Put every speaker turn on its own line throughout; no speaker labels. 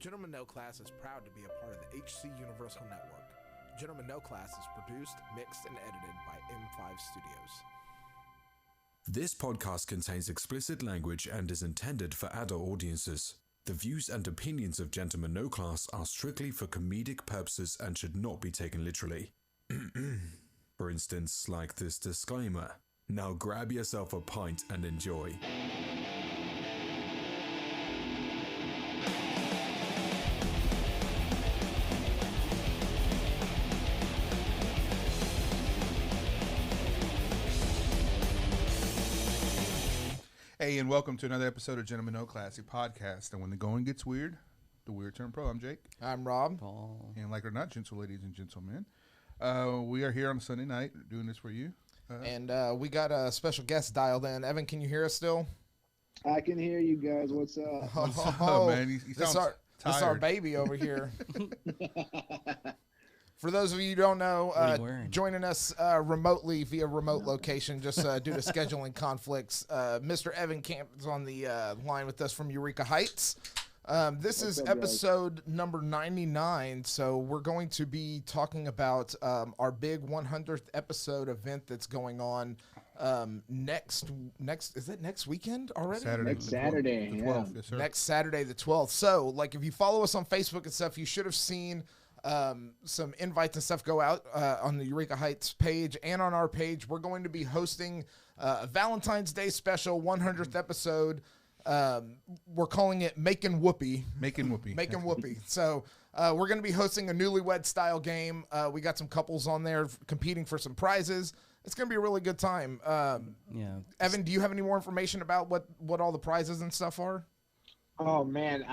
Gentlemen No Class is proud to be a part of the HC Universal Network. Gentlemen No Class is produced, mixed, and edited by M5 Studios.
This podcast contains explicit language and is intended for adult audiences. The views and opinions of Gentlemen No Class are strictly for comedic purposes and should not be taken literally. For instance, like this disclaimer. Now grab yourself a pint and enjoy.
Hey, and welcome to another episode of Gentlemen No Classic Podcast. And when the going gets weird, the weird turn pro. I'm Jake.
I'm Rob.
Paul.
And like it or not, gentle ladies and gentlemen, we are here on a Sunday night doing this for you.
And we got a special guest dialed in. Evan, can you hear us still?
I can hear you guys. What's up?
Oh, man. He
this
sounds
our
tired.
baby over here. For those of you who don't know,
are you wearing?
joining us remotely via remote location, just due to scheduling conflicts, Mr. Evan Camp is on the line with us from Eureka Heights. This is
up, guys?
episode number 99, so we're going to be talking about our big 100th episode event that's going on next is it next weekend already?
Saturday.
Next Saturday,
The
yeah.
12th, yes, sir.
Next Saturday, the 12th. So, like, if you follow us on Facebook and stuff, you should have seen some invites and stuff go out on the Eureka Heights page and on our page. We're going to be hosting a Valentine's Day special 100th episode. We're calling it Making Whoopee.
Making whoopee.
Making Whoopee. So we're going to be hosting a newlywed style game. We got some couples on there competing for some prizes. It's going to be a really good time.
Yeah.
Evan, do you have any more information about what all the prizes and stuff are?
Oh man,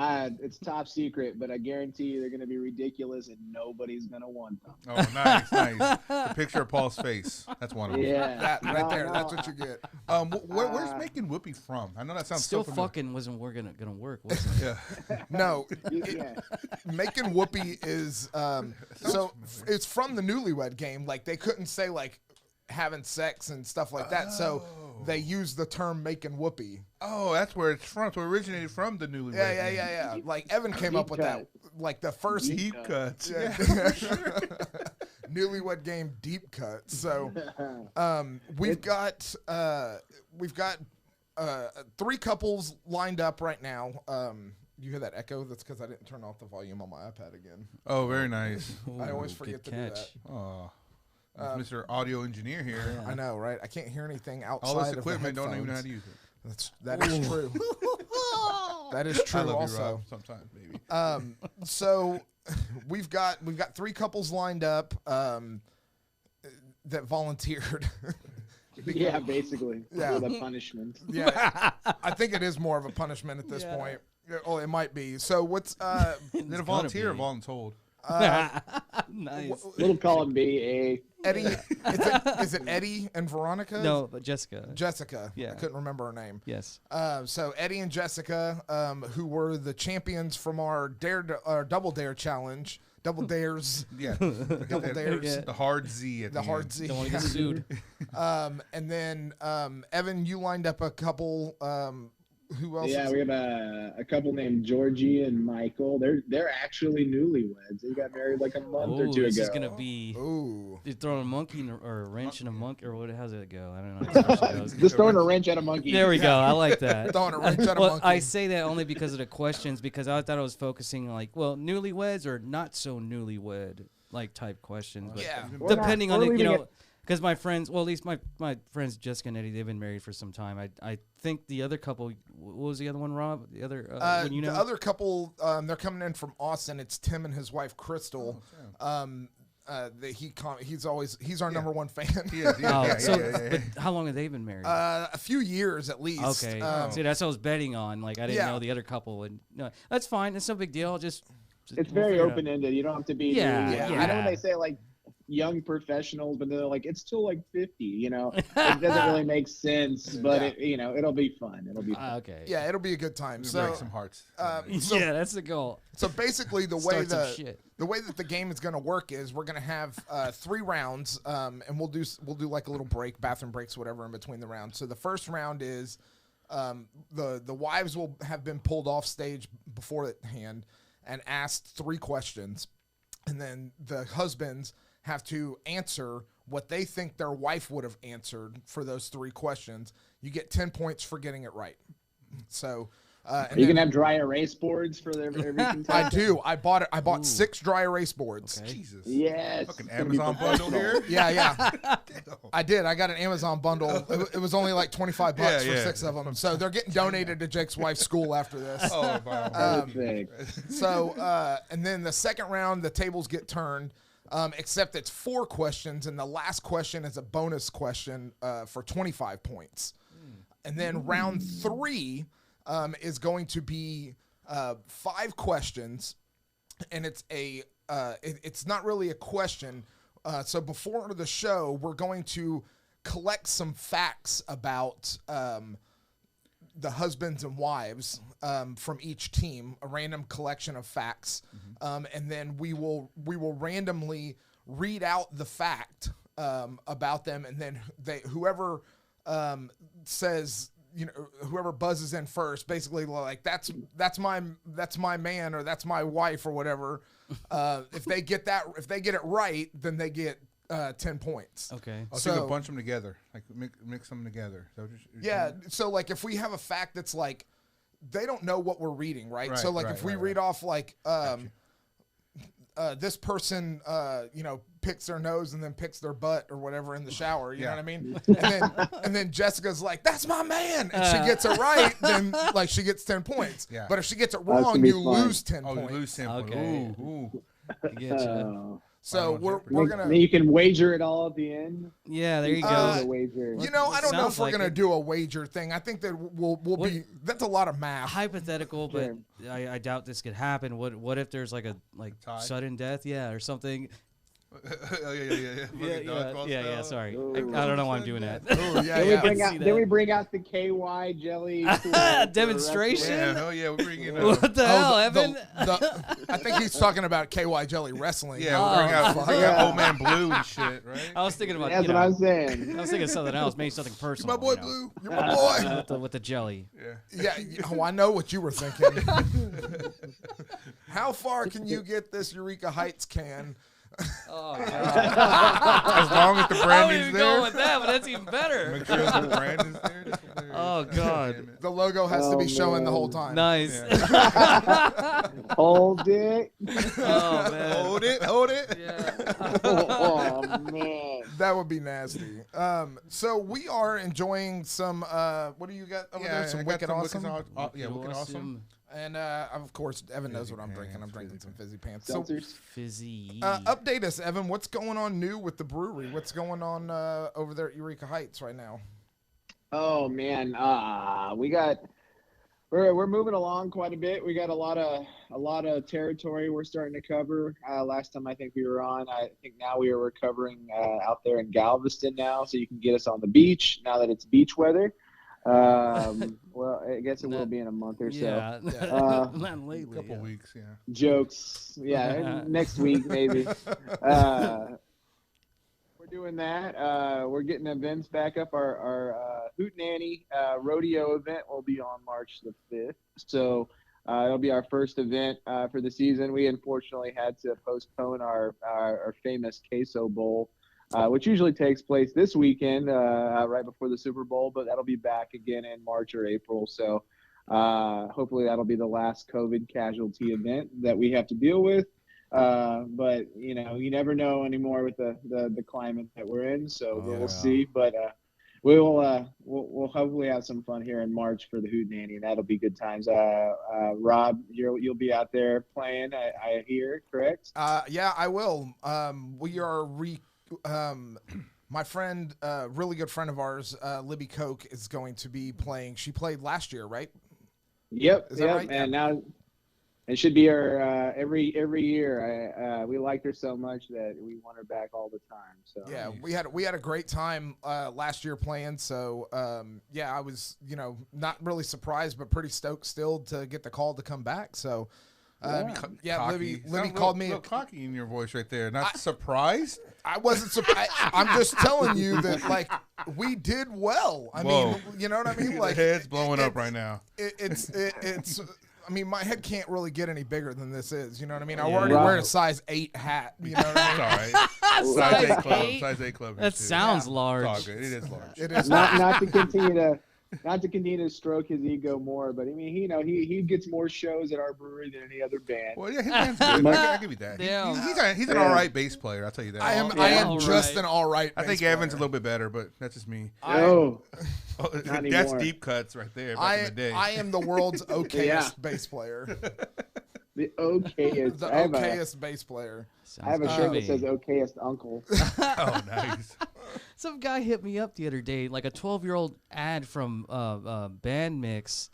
it's top secret, but I guarantee you they're gonna be ridiculous and nobody's gonna want them.
Oh, nice, nice. The picture of Paul's face. That's wonderful.
Yeah,
That right
No,
there.
no,
That's what you get.
Where's Making Whoopee from? I know that sounds
Still
so familiar.
fucking wasn't gonna work, wasn't it?
Yeah.
No,
Yeah.
Making Whoopee is so it's from the Newlywed Game. Like they couldn't say like having sex and stuff like that, so they used the term Making Whoopee.
Oh, that's where it's from. So it originated from the Newlywed
Yeah. Like Evan came up with that. Like the first
Deep cuts.
Yeah. Newlywed Game deep cut. So we've got three couples lined up right now. You hear that echo? That's because I didn't turn off the volume on my iPad again.
Oh, very nice.
I always
Ooh,
forget
good
to do
catch.
that.
Oh, Mr. Audio Engineer here.
I know, right? I can't hear anything outside
All this
of
equipment,
the
don't even know how
headphones.
to use it.
That is true. That is
I
true.
love
Also,
you, Rob, sometimes, baby.
so we've got three couples lined up that volunteered.
Yeah, basically.
Yeah.
The punishment.
Yeah, I think it is more of a punishment at this point. Oh, it might be. So what's
Did a volunteer or voluntold?
Nice.
Little column B,
Eddie? Is it Eddie and Veronica?
No, but Jessica.
Jessica.
Yeah.
I couldn't remember her name.
Yes.
So Eddie and Jessica, who were the champions from our Double Dare challenge, Double Dares,
Yeah.
Double Dares,
Yeah.
The hard Z at
the
the
hard
end.
Z.
Don't want to get sued.
And then Evan, you lined up a couple. Who else?
Yeah,
is
we have a couple named Georgie and Michael. They're actually newlyweds. They got married like a month or
Oh,
two
this
ago.
is gonna be.
Ooh.
You're throwing a monkey or a wrench in a monkey, or what? How's it go? I don't know. How it goes.
Just throwing a wrench at a monkey.
There we go. I like that.
Throwing a wrench at a
Well,
monkey.
I say that only because of the questions, because I thought I was focusing like, well, newlyweds or not so newlywed like type questions. But
Yeah.
We're
depending
not-
on
we're
it, you
leaving
know, because my friends, well, at least my friends Jessica and Eddie, they've been married for some time. I think the other couple, what was the other one, Rob? The other, one you know?
The other couple, they're coming in from Austin. It's Tim and his wife Crystal. He's our number one fan.
He is,
Oh,
yeah,
so,
yeah.
but how long have they been married?
A few years at least.
Okay,
Oh.
see, that's what I was betting on. Like, I didn't
Yeah.
know the other couple. And no, that's fine. It's no big deal. Just
It's
we'll
very
figure it out.
open-ended. You don't have to be.
Yeah,
I know when they say like young professionals, but they're like it's still like 50. You know, it doesn't really make sense, but it'll be fun. It'll be fun.
Okay.
Yeah, it'll be a good time.
Break
So,
some hearts.
Yeah, that's the goal.
so basically, the way
Start some shit.
the way that the game is going to work is we're going to have 3 rounds, and we'll do like a little break, bathroom breaks, whatever, in between the rounds. So the first round is the wives will have been pulled off stage beforehand. and asked 3 questions, and then the husbands have to answer what they think their wife would have answered for those 3 questions. You get 10 points for getting it right. So
Are you gonna have dry erase boards for every contestant?
I do. I bought 6 dry erase boards.
Okay.
Jesus.
Yes.
Fucking
It's gonna be
Amazon bundle
professional.
here.
Yeah. I did. I got an Amazon bundle. It was only like $25
Yeah,
for
yeah.
6 of them. So they're getting donated to Jake's wife's school after this.
Oh, wow.
Perfect.
So, and then the second round, the tables get turned, except it's 4 questions, and the last question is a bonus question for 25 points. And then round 3 is going to be 5 questions, and it's not really a question. So before the show, we're going to collect some facts about the husbands and wives from each team, a random collection of facts, and then we will randomly read out the fact about them, and then whoever says, whoever buzzes in first, basically like that's my man or that's my wife or whatever. If they get it right, then they get 10 points.
Okay.
So you can bunch them together, like mix them together. Is that what you're
Yeah.
saying?
So like if we have a fact that's like they don't know what we're reading, right? So like if we read off like this person picks their nose and then picks their butt or whatever in the shower, you know what I mean? And then Jessica's like, that's my man, and she gets it right, then like she gets 10 points.
Yeah.
But if she gets it
That's
wrong,
gonna be
you
fun.
lose 10
Oh,
points.
you lose 10 points.
Okay.
Ooh.
I get you.
So we're
Then
gonna.
you can wager it all at the end.
Yeah, there you go.
The wager.
I don't know
Sounds
if we're
like
gonna
it.
do a wager thing. I think that we'll be. That's a lot of math.
Hypothetical, but I doubt this could happen. What if there's like a
tie?
sudden death, or something?
Oh, yeah. Fucking dodgeball
Yeah.
style.
Sorry,
Ooh.
I don't know why I'm doing that.
Oh, yeah,
Then
yeah.
we bring out.
see
Then
that.
we bring out the KY jelly tool for the
Demonstration?
Yeah, hell yeah, we're bringing
What the hell, Evan?
I think he's talking about KY Jelly Wrestling.
Yeah, we'll bring out Old Man Blue and shit, right?
I was thinking about.
That's what I'm saying.
I was thinking something else, maybe something personal.
My boy
you know,
Blue.
You're my boy.
with the jelly.
Yeah.
Yeah. I know what you were thinking. How far can you get this Eureka Heights can?
Oh,
As long as the
I
brand
wouldn't
is
even go
there.
with that, but that's even better.
Make sure the brand is there. That's hilarious.
Oh, God.
Damn it.
The logo has to be showing the whole time.
Nice.
Hold it.
Oh man.
Hold it.
Yeah.
Oh man.
That would be nasty. So we are enjoying some. What do you got over there? Some Wicked Awesome.
Wicked Awesome.
And of course, Evan knows what I'm drinking. I'm drinking some fizzy pants. So,
Seltzers.
Fizzy.
update us, Evan. What's going on new with the brewery? What's going on over there at Eureka Heights right now?
Oh man, we're moving along quite a bit. We got a lot of territory we're starting to cover. Last time I think we were on, I think now we are recovering out there in Galveston now, so you can get us on the beach now that it's beach weather. Well, I guess it will be in a month or so.
Yeah. Not lately.
A couple weeks, yeah.
Jokes, yeah, next week maybe. We're doing that. We're getting events back up. Our Hootenanny rodeo event will be on March the 5th. So it'll be our first event for the season. We unfortunately had to postpone our famous Queso Bowl, which usually takes place this weekend, right before the Super Bowl, but that'll be back again in March or April. So hopefully that'll be the last COVID casualty event that we have to deal with. But you never know anymore with the climate that we're in. So we'll see. But we'll hopefully have some fun here in March for the Hootenanny, and that'll be good times. Rob, you'll be out there playing, I hear, correct?
Yeah, I will. We are my friend, really good friend of ours, Libby Koch, is going to be playing. She played last year, right?
Yep.
Is that right?
And now it should be her every year. We liked her so much that we want her back all the time. So
yeah, we had a great time last year playing. So yeah, I was not really surprised, but pretty stoked still to get the call to come back. So. Yeah, Libby called me.
A little cocky in your voice right there. Not surprised?
I wasn't surprised. I'm just telling you that, we did well. I mean, you know what I mean?
The head's blowing up right now.
It's. I mean, my head can't really get any bigger than this is. You know what I mean? I
Yeah.
already
Right.
wear a size 8 hat. You know what I mean?
It's all right.
Size
Size 8 club.
8?
Size 8 club.
That
too.
sounds
It's
large.
all good. It is large.
It is.
not to continue to stroke his ego more, but I mean, he gets more shows at our brewery than any other band.
Well, yeah, his band's good. I'll give you that.
Damn.
He's an all right bass player. I'll tell you that.
I am.
Yeah.
I am
All
just
right.
an all right.
I think
bass
Evan's a
player.
little bit better, but that's just me.
Oh,
Oh,
Not
that's
anymore.
deep cuts right there back in the day.
I am the world's okayest
Yeah.
bass player.
the okayest.
The
I have
okayest bass player.
I have a
Sounds
shirt
good
that
to me.
says "okayest uncle."
Oh, nice.
Some guy hit me up the other day, like a 12-year-old ad from Band Mix,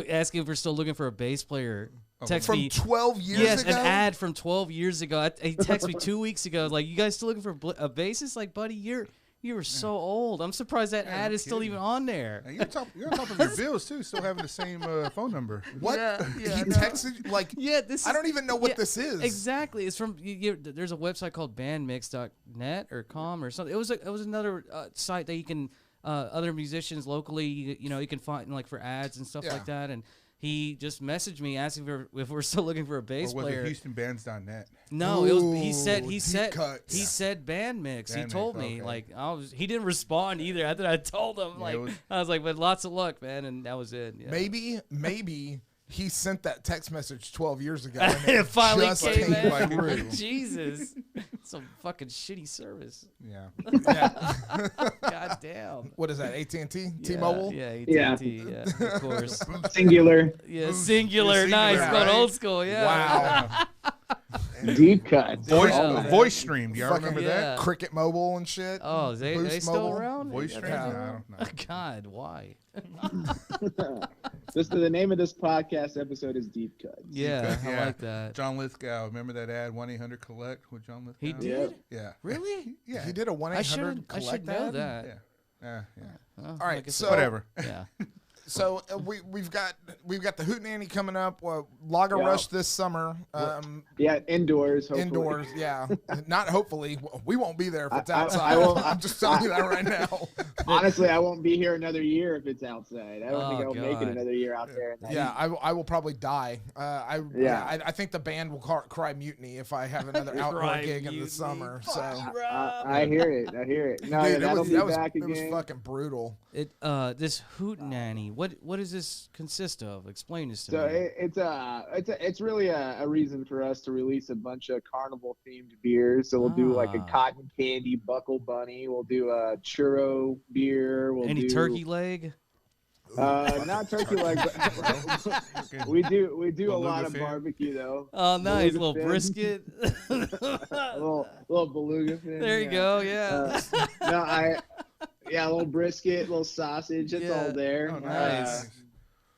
asking if we're still looking for a bass player. Text
From
me.
12 years
Yes,
ago.
an ad from 12 years ago. He texted me 2 weeks ago, like, you guys still looking for a bassist? Like, buddy, you were so old. I'm surprised that ad
no
is still
kidding.
even on there.
And you're on top of your bills too, still having the same phone number.
What?
Yeah,
he
yeah, no.
texted you, like.
Yeah, this.
I don't even know what
yeah,
this is.
Exactly. It's from there's a website called bandmix.net or com or something. It was another site that you can other musicians locally, you can find like for ads and stuff
Yeah.
like that. And he just messaged me asking if we're still looking for a bass
Or was
player.
it HoustonBands.net?
No, it was. He
Ooh,
said.
deep cuts.
He said band mix.
Band
he told
mix,
me
okay.
like He didn't respond either. I thought I told him
Yeah, it was-
I was like, but lots of luck, man, and that was it. Yeah.
Maybe he sent that text message 12 years ago.
And it finally
just
came
came
in.
through.
Jesus, some fucking shitty service.
Yeah.
Yeah.
God damn.
What is that? AT&T? T-Mobile?
Yeah,
Yeah.
AT&T. Yeah, of course.
Singular,
Yeah, singular. Nice,
Singular,
going
right?
old school. Yeah.
Wow.
deep cuts.
Voice
Oh, man.
Voice Stream. Do y'all
Fucking-
remember
yeah.
that?
Cricket Mobile and shit.
Oh, they
Boost
still
Mobile?
around?
Voice
Yeah,
Stream?
Yeah.
No, I don't know.
God, why?
The name of this podcast episode is Deep Cuts.
Yeah, I
Yeah.
like that.
John Lithgow. Remember that ad 1-800-COLLECT with John Lithgow?
He did?
Yeah.
Really?
Yeah.
He did a 1-800
I should
collect
know
ad?
that.
Yeah. Yeah.
Well,
All right,
like I
so-
said,
Whatever.
yeah.
So we've got the Hootenanny coming up. Lager
Yeah.
Rush this summer.
Yeah, indoors. Hopefully.
Indoors, yeah. Not hopefully. We won't be there if it's
I
outside.
won't-
I'm just telling you that right now.
Honestly, I won't be here another year if it's outside. I don't think
Oh,
I'll make it
God.
another year out there.
Yeah, I will probably die. I think the band will cry mutiny if I have another outdoor
Cry
gig in the
mutiny.
summer. So,
I hear it. I hear it. No,
dude,
that'll be
it was
back
it was
again.
fucking brutal.
This Hootenanny, what does this consist of? Explain this to
So
me.
it's really a reason for us to release a bunch of carnival themed beers. So we'll do like a
Ah.
cotton candy buckle bunny. We'll do a churro beer. We'll
Any
do
turkey leg?
not turkey leg. But we do a
Beluga
lot of
fin.
barbecue though.
Oh, nice.
Beluga
Little
fin.
brisket.
A little beluga fin.
There you
yeah.
go. Yeah.
A little brisket, little sausage. It's
Yeah.
all there.
Oh, nice.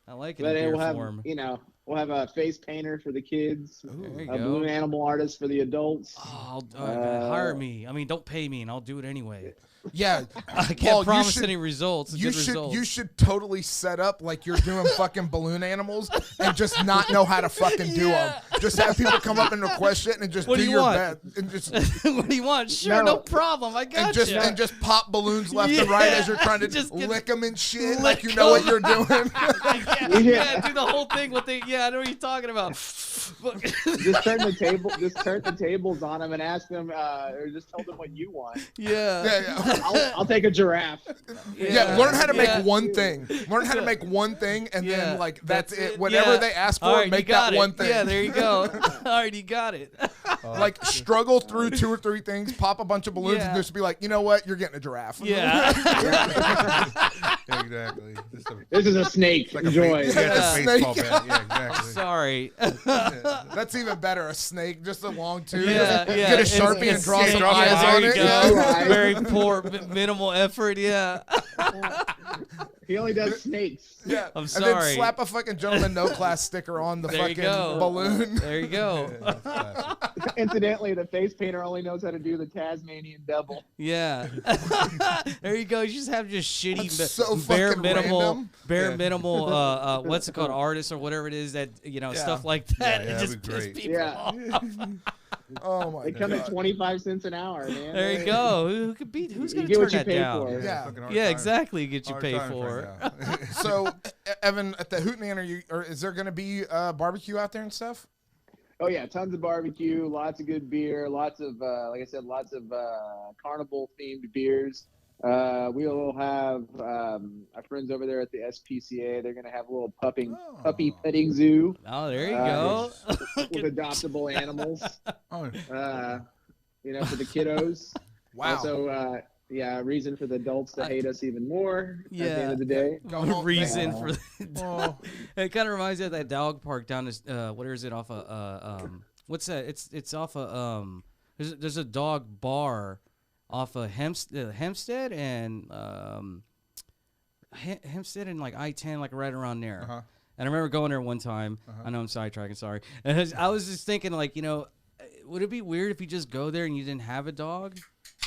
I like it
But
in beer
we'll have
form.
we'll have a face painter for the kids,
There you
a
go.
balloon animal artist for the adults.
Oh, hire me. I mean, don't pay me, and I'll do it anyway.
Yeah,
I can't
Paul, you
promise
should-
any results.
You
good
should
results.
you should totally set up like you're doing fucking balloon animals and just not know how to fucking do them. Just have people come up and request shit and just
What
do
do you
your
want?
best and just
What do you want? Sure, no
No.
problem. I got you.
and just pop balloons left and right as you're trying to
Just get-
lick them and shit
lick
like you know what you're doing.
yeah, do the whole thing with the. Yeah, I know what you're talking about.
Just turn the tables on them and ask them, or just tell them what you want.
yeah.
I'll take a giraffe.
Yeah, learn how to make
Yeah.
one thing. Learn how to make one thing, and
Yeah,
then like that's it.
it.
Whatever
Yeah.
they ask for,
All right,
make
you got
that
it.
one thing.
Yeah, there you go. All right, you got it.
Like struggle through 2 or 3 things, pop a bunch of balloons, and
Yeah.
just be like, you know what, you're getting a giraffe.
Yeah.
Yeah, exactly. Just a,
This is a snake.
like
Enjoy.
a, yeah,
Yeah.
baseball
Snake.
bat. Yeah, exactly.
Sorry.
That's even better. A snake, just a long tooth.
Yeah,
Get
yeah.
a Sharpie and draw some
draw some
eyes
eyes,
on
there
it.
you
Yeah.
go. Eyes.
Very poor, minimal effort. Yeah.
He only does snakes.
Yeah.
I'm
And
sorry.
then slap a fucking Gentleman No Class sticker on the
There you
fucking
go.
balloon.
There you go.
That's classic.
Incidentally, the face painter only knows how to do the Tasmanian devil.
Yeah. There you go. You just have shitty,
That's so
bare
fucking
minimal,
random.
bare
Yeah.
minimal. What's it called? Artists or whatever it is that
Yeah.
stuff like that.
Yeah,
it just
that'd be
piss
great.
people
Yeah.
off.
Oh my
They come at
god.
25 cents an hour, man.
There you go. Who could beat? Who's
You
gonna
get
turn
what you
that
pay
down?
for.
Yeah.
fucking hard
Yeah,
times.
exactly. Get you
Hard
paid
times
for.
right now.
So, Evan, at the Hootenanny, is there going to be barbecue out there and stuff?
Oh yeah, tons of barbecue, lots of good beer, lots of like I said, lots of carnival themed beers. We'll have our friends over there at the SPCA. They're gonna have a little puppy petting zoo
Oh, there you go.
with adoptable animals.
Oh,
For the kiddos.
Wow.
Also, a reason for the adults to hate us even more at the end of the day.
Go home.
Reason
Yeah.
for the It kind of reminds me of that dog park down this. What is it off of? What's that? It's off of. There's a dog bar off of Hempstead and Hempstead and like I-10, like right around there.
Uh-huh.
And I remember going there one time. I know I'm sidetracking. Sorry. And I was just thinking, like, would it be weird if you just go there and you didn't have a dog?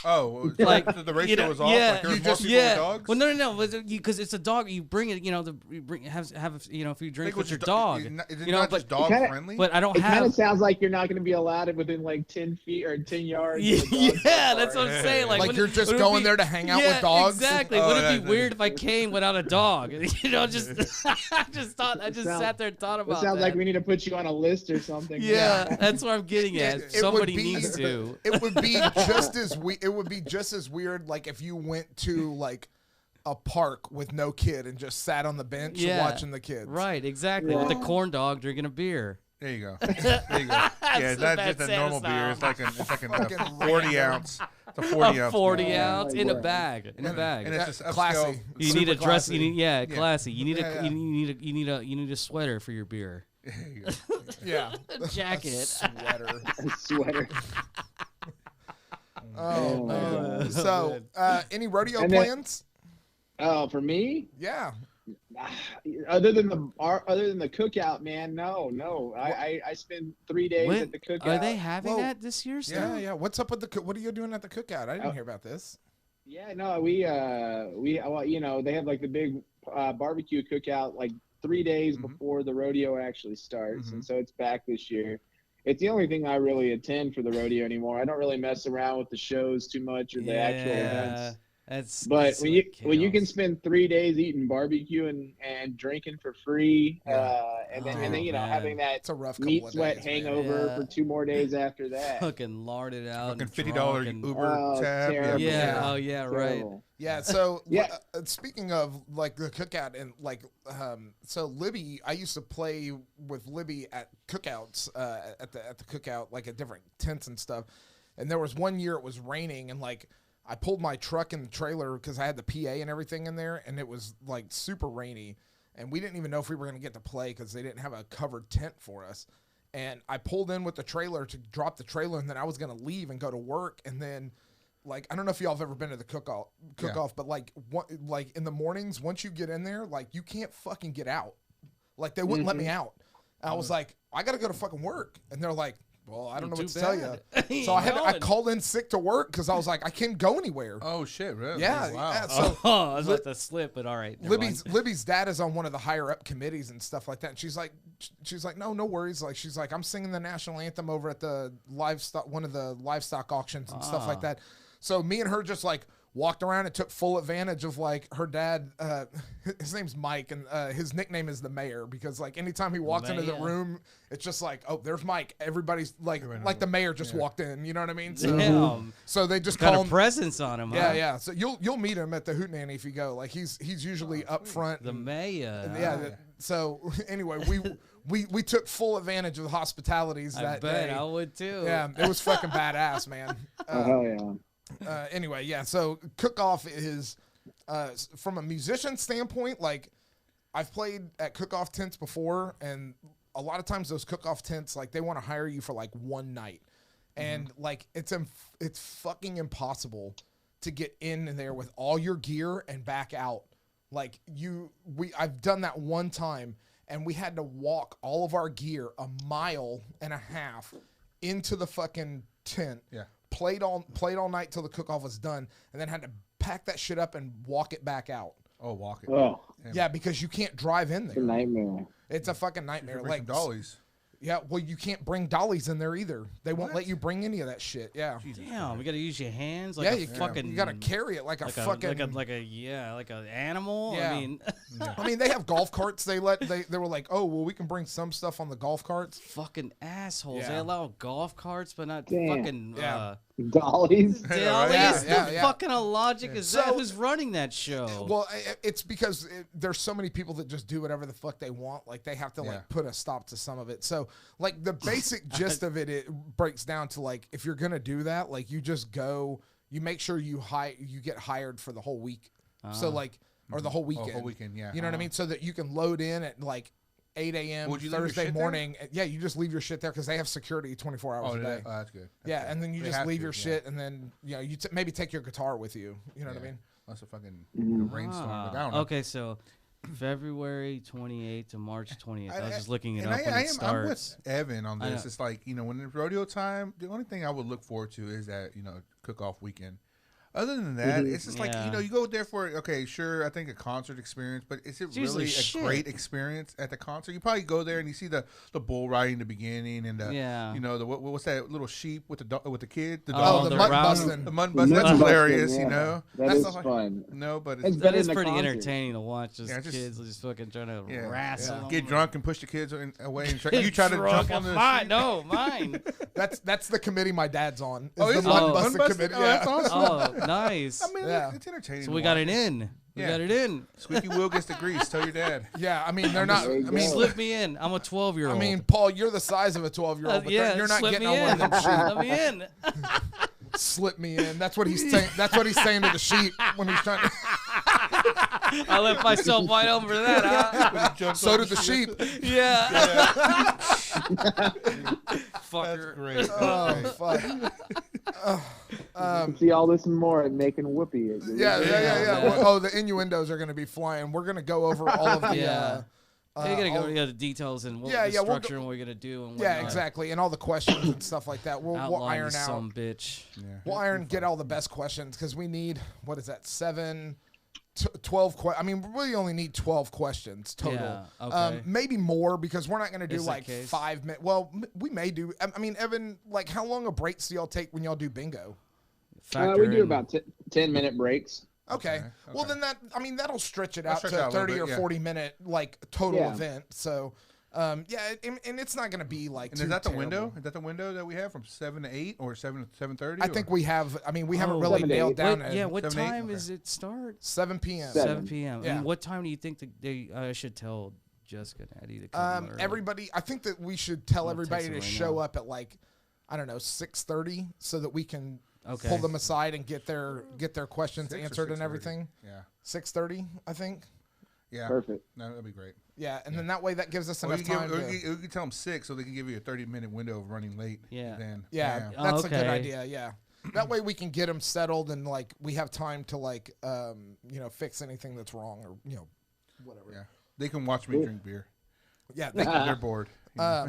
oh,
Like,
the ratio was off.
yeah,
Like there was
you
more
just-
people with dogs.
Well, no, because it's a dog. You bring it, you bring have a few drinks with your dog.
Is it
You know,
not
but-
just dog
Kinda-
friendly?
But I don't
It kind
have.
of sounds like you're not going to be allowed it within like 10 feet or 10 yards.
Yeah,
of the dog
that's
park.
what I'm saying. Like,
Like
would
you're
it-
just
would it
going
be-
there to hang out
yeah,
with dogs?
Exactly.
Oh,
Would it
yeah,
be weird if I came without a dog? Just I just
sounds-
sat there and thought
It
about
sounds
that.
like we need to put you on a list or something.
Yeah, that's what I'm getting at.
It would
Somebody
be-
needs to.
It would be just as weird like if you went to like a park with no kid and just sat on the bench watching the kids.
Right, exactly. With the corn dog drinking a beer.
There you go. There you go. Yeah, it's
the
not just
best
a normal
Santa
beer. It's like a
Fucking
40 ounce. It's a 40
A
ounce.
40
beer.
ounce
Yeah,
in a
yeah.
bag. In a bag.
And it's just
Classy.
upscale.
You
Super
need a dress.
classy.
You need classy. You need
Yeah,
a
yeah.
you need a sweater for your beer.
There you go.
Yeah.
Jacket.
A sweater.
A sweater.
Oh, man.
man.
So, any rodeo
And then-
plans?
Oh, for me,
Yeah.
other than the cookout, man, no. I spend 3 days
When-
at the cookout.
Are they having
Whoa.
that this year? Still?
Yeah, yeah. What's up with the what are you doing at the cookout? I didn't
Oh.
hear about this.
Yeah, no, we they have like the big barbecue cookout like 3 days
Mhm.
before the rodeo actually starts,
Mhm.
and so it's back this year. It's the only thing I really attend for the rodeo anymore. I don't really mess around with the shows too much or the actual events.
That's
But
that's
when you
like
when you can
chaos.
spend 3 days eating barbecue and drinking for free, and then
Oh, man.
having that
It's a rough couple
meat
of
sweat
days, man.
hangover
Yeah.
for 2 more days after that.
fucking lard it out.
Fucking
and
$50
drunk and-
Uber
Oh,
tab.
terrible.
Yeah.
Yeah.
Oh yeah. Right.
Terrible.
Yeah. So,
Yeah.
speaking of like the cookout and like, so Libby, I used to play with Libby at cookouts, at the cookout, like at different tents and stuff. And there was one year it was raining and like I pulled my truck in the trailer because I had the PA and everything in there, and it was like super rainy, and we didn't even know if we were going to get to play because they didn't have a covered tent for us. And I pulled in with the trailer to drop the trailer, and then I was going to leave and go to work, and then like I don't know if y'all have ever been to the cook-off, but like like in the mornings once you get in there, like you can't fucking get out. Like they wouldn't let me out. And I was like, I got to go to fucking work, and they're like, well, I don't know what to tell you. So I called in sick to work because I was like, I can't go anywhere.
Oh, shit. Really?
Yeah,
Wow.
yeah. So
Oh, I was about to slip, but all right. never mind.
Libby's dad is on one of the higher up committees and stuff like that. And she's like, no worries. Like she's like, I'm singing the national anthem over at the livestock, one of the livestock auctions and stuff like that. So me and her just like walked around and took full advantage of like her dad. His name's Mike, and his nickname is the mayor because like anytime he walks into the
Mayor.
room, it's just like, oh, there's Mike. Everybody's like the mayor just walked in. You know what I mean? So,
Damn.
so they just
Got
call
a
him.
presence on him.
Yeah,
huh?
yeah. So you'll meet him at the Hootenanny if you go. Like he's usually up front.
The
and-
mayor.
yeah. So anyway, we took full advantage of the hospitalities
I
that
bet
day.
I would too.
Yeah, it was fucking badass, man.
Oh, hell yeah.
Anyway, yeah. So cook off is from a musician standpoint. Like I've played at cook off tents before, and a lot of times those cook off tents, like they want to hire you for like one night, and like it's fucking impossible to get in there with all your gear and back out. Like I've done that one time, and we had to walk all of our gear 1.5 miles into the fucking tent.
Yeah.
Played all night till the cook off was done, and then had to pack that shit up and walk it back out.
Oh, walk it.
Oh,
Yeah, because you can't drive in
it's a
there.
nightmare.
It's a fucking nightmare.
Bring
Like
some dollies.
Yeah, well, you can't bring dollies in there either. They won't
What?
let you bring any of that shit. Yeah.
Damn, you gotta use your hands like
Yeah,
a
you
fucking.
you gotta carry it like a fucking.
like an animal.
Yeah.
I mean,
I mean, they have golf carts. They were like, oh well, we can bring some stuff on the golf carts.
fucking assholes.
Yeah.
They allow golf carts, but not
Damn.
fucking
Yeah.
Dollies.
dollies.
Yeah, yeah,
the
yeah.
fucking logic is that?
So-
Who's running that show?
Well, it's because there's so many people that just do whatever the fuck they want. Like they have to
Yeah.
like put a stop to some of it. So like the basic gist of it breaks down to like if you're gonna do that, like you just go, you make sure you get hired for the whole week. So like or the whole weekend.
whole weekend, yeah.
You know what I mean? So that you can load in at like 8 a.m.
Would you leave your
Thursday
shit there?
morning. Yeah, you just leave your shit there because they have security 24 hours
Oh,
a day.
that's good. That's
Yeah,
good.
and then you
They
just
have
leave
to,
your
yeah.
shit, and then you maybe take your guitar with you. You know what I mean?
That's a fucking
Mm.
rainstorm.
Ah,
But I don't know.
okay, so February 28th to March 20th. I was just looking it
and
up when it
I'm
starts.
with Evan on
I
this.
know.
It's like, when it's rodeo time, the only thing I would look forward to is that, cook-off weekend. Other than that, it's just like,
Yeah.
you go there for, okay, sure, I think a concert experience, but is it
It's usually
really a
shit.
great experience at the concert? You probably go there and you see the bull riding in the beginning and the,
Yeah.
what's that little sheep with the kid? The
Oh,
dog.
the
the
mud
round-
busting.
The mud
The
bust.
mud
That's
busting,
hilarious,
yeah. That
That's
is
all-
fun.
No, but
It's
it's,
That
better
is
than the
pretty
concert.
entertaining to watch. Just
Yeah, just-
kids just fucking trying to
yeah,
wrestle. them.
get drunk and push the kids away and you try to
Drunk.
jump on the
mine.
sheep.
No, mine.
That's the committee my dad's on. Is
Oh,
the
is it?
mud
Oh.
busting
Mud busting?
committee.
Oh,
Yeah.
that's awesome.
Oh, nice.
I mean,
Yeah.
it's entertaining.
So
to
we got
watch.
it in. We
Yeah.
got it in.
Squeaky wheel gets the grease. Tell your dad.
Yeah, I mean they're not.
There
I
you
mean,
go.
Slip me in. I'm a 12-year-old.
I mean, Paul, you're the size of a 12-year-old, but
yeah,
you're not
slip
getting
me
on one
in.
of them sheep.
Let me in.
Slip me in. That's what he's saying. That's what he's saying to the sheep when he's trying to.
I left myself wide open for that, huh?
So did the sheep.
Yeah.
That's
Fucker.
great.
Oh fuck.
You can see all this and more and making whoopee.
Yeah.
Yeah.
Well, oh, the innuendos are going to be flying. We're going to go over all of the.
Yeah. You gotta go
all-
to the details and what
Yeah,
the
yeah, we'll
structure
go-
and what you're gonna do and
yeah,
whatnot.
exactly, and all the questions and stuff like that. We'll
Outline
iron
you
out.
some bitch.
Yeah.
We'll iron get all the best questions because we need what is that 12 I mean, we really only need 12 questions total.
Yeah, okay.
Maybe more because we're not going to do
Is that
like
case?
5 minutes. Well, we may do. I mean, Evan, like how long of breaks do y'all take when y'all do bingo?
Factor
we do
in-
about 10-minute breaks.
Okay. Well,
okay.
then that'll stretch it
That'll
out
stretch
to
out
a
a little
30 or
bit, yeah.
40 minute like total
Yeah.
event. So, yeah, and it's not going to be like.
And
too
is that the
terrible.
window? Is that the window that we have from 7 to 8 or 7 to 7:30?
I think we have. I mean, we haven't
Oh.
really
7 to
nailed
8.
down.
What, yeah, what
7 to 8?
time
Okay.
is it start?
7 p.m.
7.
p.m.
Yeah.
And what time do you think I should tell Jessica and Eddie to come? early?
Everybody, I think that we should tell
I'll
everybody
text
to
her right
show
now.
up at like, I don't know, 6:30, so that we can
Okay.
pull them aside and get their questions
6 or
answered and
6:30.
everything.
Yeah.
6:30, I think.
Yeah.
Perfect.
No, that'd be great.
Yeah, and then that way that gives us
Or
enough
you can,
time.
give, or
To,
you can tell them 6 so they can give you a 30-minute window of running late.
Yeah.
Then.
yeah,
Oh,
that's a good
okay.
idea. Yeah, that way we can get them settled and like we have time to like fix anything that's wrong or whatever.
Yeah. They can watch me drink beer.
Yeah.
They're bored. you know.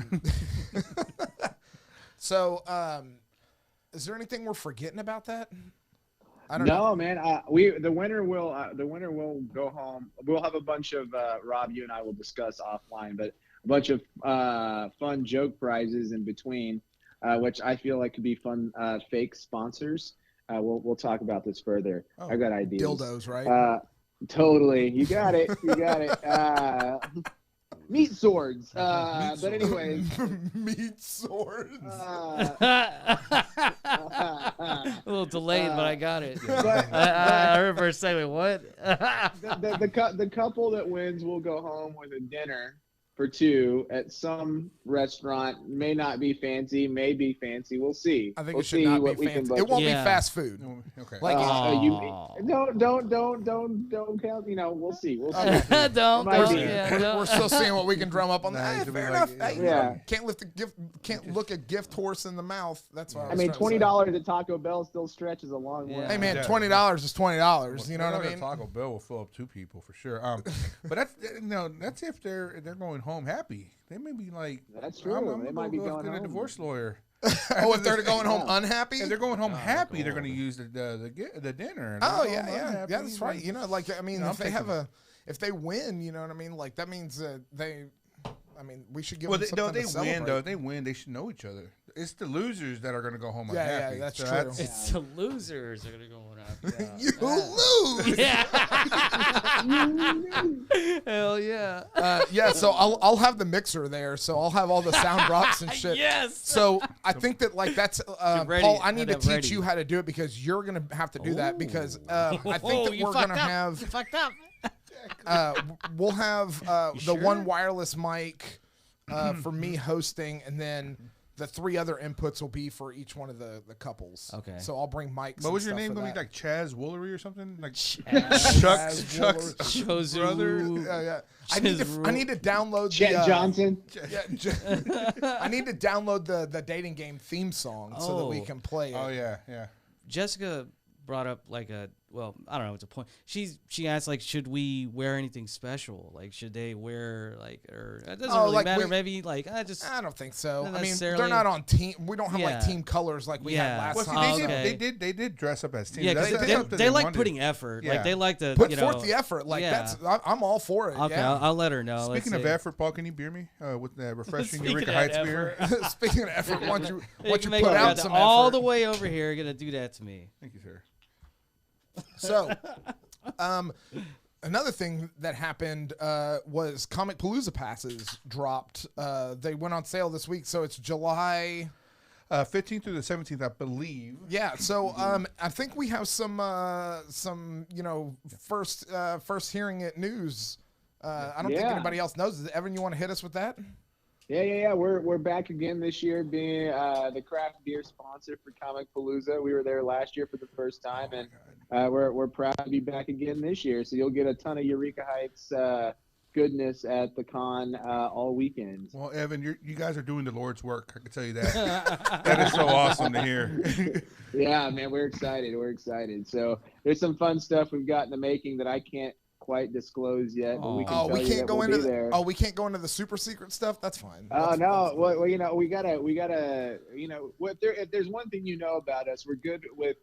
So, is there anything we're forgetting about that? I don't know.
No, man. The winner will go home. We'll have a bunch of Rob. You and I will discuss offline, but a bunch of fun joke prizes in between, which I feel like could be fun fake sponsors. We'll talk about this further.
Oh,
I got ideas.
Dildos, right?
Totally. You got it. You got it. Meat swords. But anyways.
Meat swords.
A little delayed, but I got it.
But-
I heard for a second. What?
the couple that wins will go home with a dinner for two at some restaurant. May not be fancy, may be fancy. We'll see.
I think
we'll
it should
see
not be
what we can
fancy. It
budget.
won't
Yeah.
be fast food.
No, okay.
Like
Aw.
Don't count. You know, we'll see. We'll see.
Okay.
don't.
Might
don't
be.
yeah,
we're,
don't.
we're still seeing what we can drum up on
Nah,
that.
it
Hey,
should be
fair
like-
enough. Hey,
Yeah.
can't look a gift horse in the mouth. That's what
I mean,
$20.
$20 at Taco Bell still stretches a long way.
Yeah.
Hey man,
Yeah.
$20 is $20. You know what I
$20
mean?
Taco Bell will fill up 2 people for sure. But that's if they're going home happy. They may be like,
That's true.
I'm
They
gonna
might be
go
going
get a
home.
divorce lawyer.
Oh, if they're going home unhappy?
If they're going home happy, they're
cool.
going to use the dinner.
Oh
If they're
yeah,
going
yeah,
unhappy,
yeah. That's right. You know, like I mean,
I'm
if they have
thinking-
if they win, you know what I mean. Like that means they. I mean, we should give
Well,
them something
they
to
win
celebrate.
though. If they win, they should know each other. It's the losers that are going to go home
Yeah,
unhappy.
that's
So
true.
It's the losers that are gonna go on after.
You lose.
Hell yeah.
Yeah, so I'll have the mixer there, so I'll have all the sound drops and shit.
Yes.
So I think that like that's
ready.
Paul. I need to
Have
teach
ready.
you how to do it because you're gonna have to do that because I think
Oh,
that
you
we're
fucked
gonna
up.
have
You fucked up.
we'll have the
sure?
one wireless mic for me hosting, and then the 3 other inputs will be for each one of the couples.
Okay.
So I'll bring mics.
What
and
was your
stuff
name
for
going to
that.
be? Like Chaz Woolery or something? Like
Chaz
Chuck's
Chozu.
brother?
Yeah. I need to download
Chet
the
Johnson.
I need to download the dating game theme song so that we
Oh.
can play it.
Oh, yeah.
Jessica brought up like I don't know, it's a point. She asked like, should we wear anything special? Like, should they wear like, or it doesn't really
like
matter. Maybe like I
don't think so.
Not
I mean,
necessarily.
they're not on team. We don't have like
Yeah.
team colors like we had
Yeah.
last
Well, see,
time.
Okay.
they did dress up as teams.
yeah, because
That's something
they like
wanted.
putting effort.
Yeah.
Like they like to
Put
you
forth
know,
the effort. Like
yeah.
I'm all for it.
Okay,
Yeah.
I'll let her know. Let's
Speaking of
see.
effort, Paul, can you beer me with the refreshing
Speaking
Eureka
of
Heights
effort.
beer?
Speaking of effort, why don't you
You make
put
her
out
go
some
all
effort?
the way over here, gonna do that to me.
Thank you, sir.
So, another thing that happened was Comic Palooza passes dropped. They went on sale this week, so it's July.
15th through the 17th, I believe.
Yeah, so I think we have some first hearing it news. I don't think
Yeah.
anybody else knows. Evan, you want to hit us with that?
Yeah. We're back again this year, being the craft beer sponsor for Comic Palooza. We were there last year for the first time, and we're proud to be back again this year. So you'll get a ton of Eureka Heights goodness at the con all weekend.
Well, Evan, you guys are doing the Lord's work. I can tell you that. That is so awesome to hear.
Yeah, man, we're excited. So there's some fun stuff we've got in the making that I can't quite disclose yet, but we can tell
We
you
can't
that
go
we'll
into
be there.
we can't go into the super secret stuff. That's fine.
Oh
That's-
no!
that's-
Well, we gotta. If there's one thing you know about us, we're good with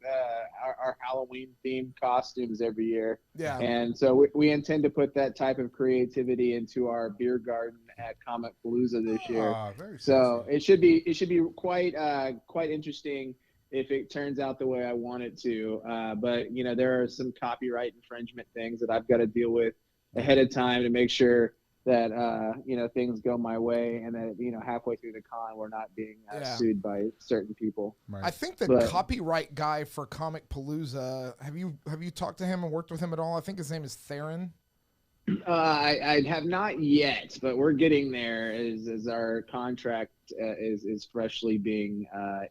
our Halloween themed costumes every year,
Yeah.
and so we intend to put that type of creativity into our beer garden at Comic Palooza this year.
Ah, very
So
sexy.
it should be quite interesting if it turns out the way I want it to. But there are some copyright infringement things that I've got to deal with ahead of time to make sure that things go my way, and that halfway through the con we're not being
Yeah.
sued by certain people.
Right.
I think the
But-
copyright guy for Comic Palooza. Have you talked to him and worked with him at all? I think his name is Theron.
I have not yet, but we're getting there as our contract is freshly being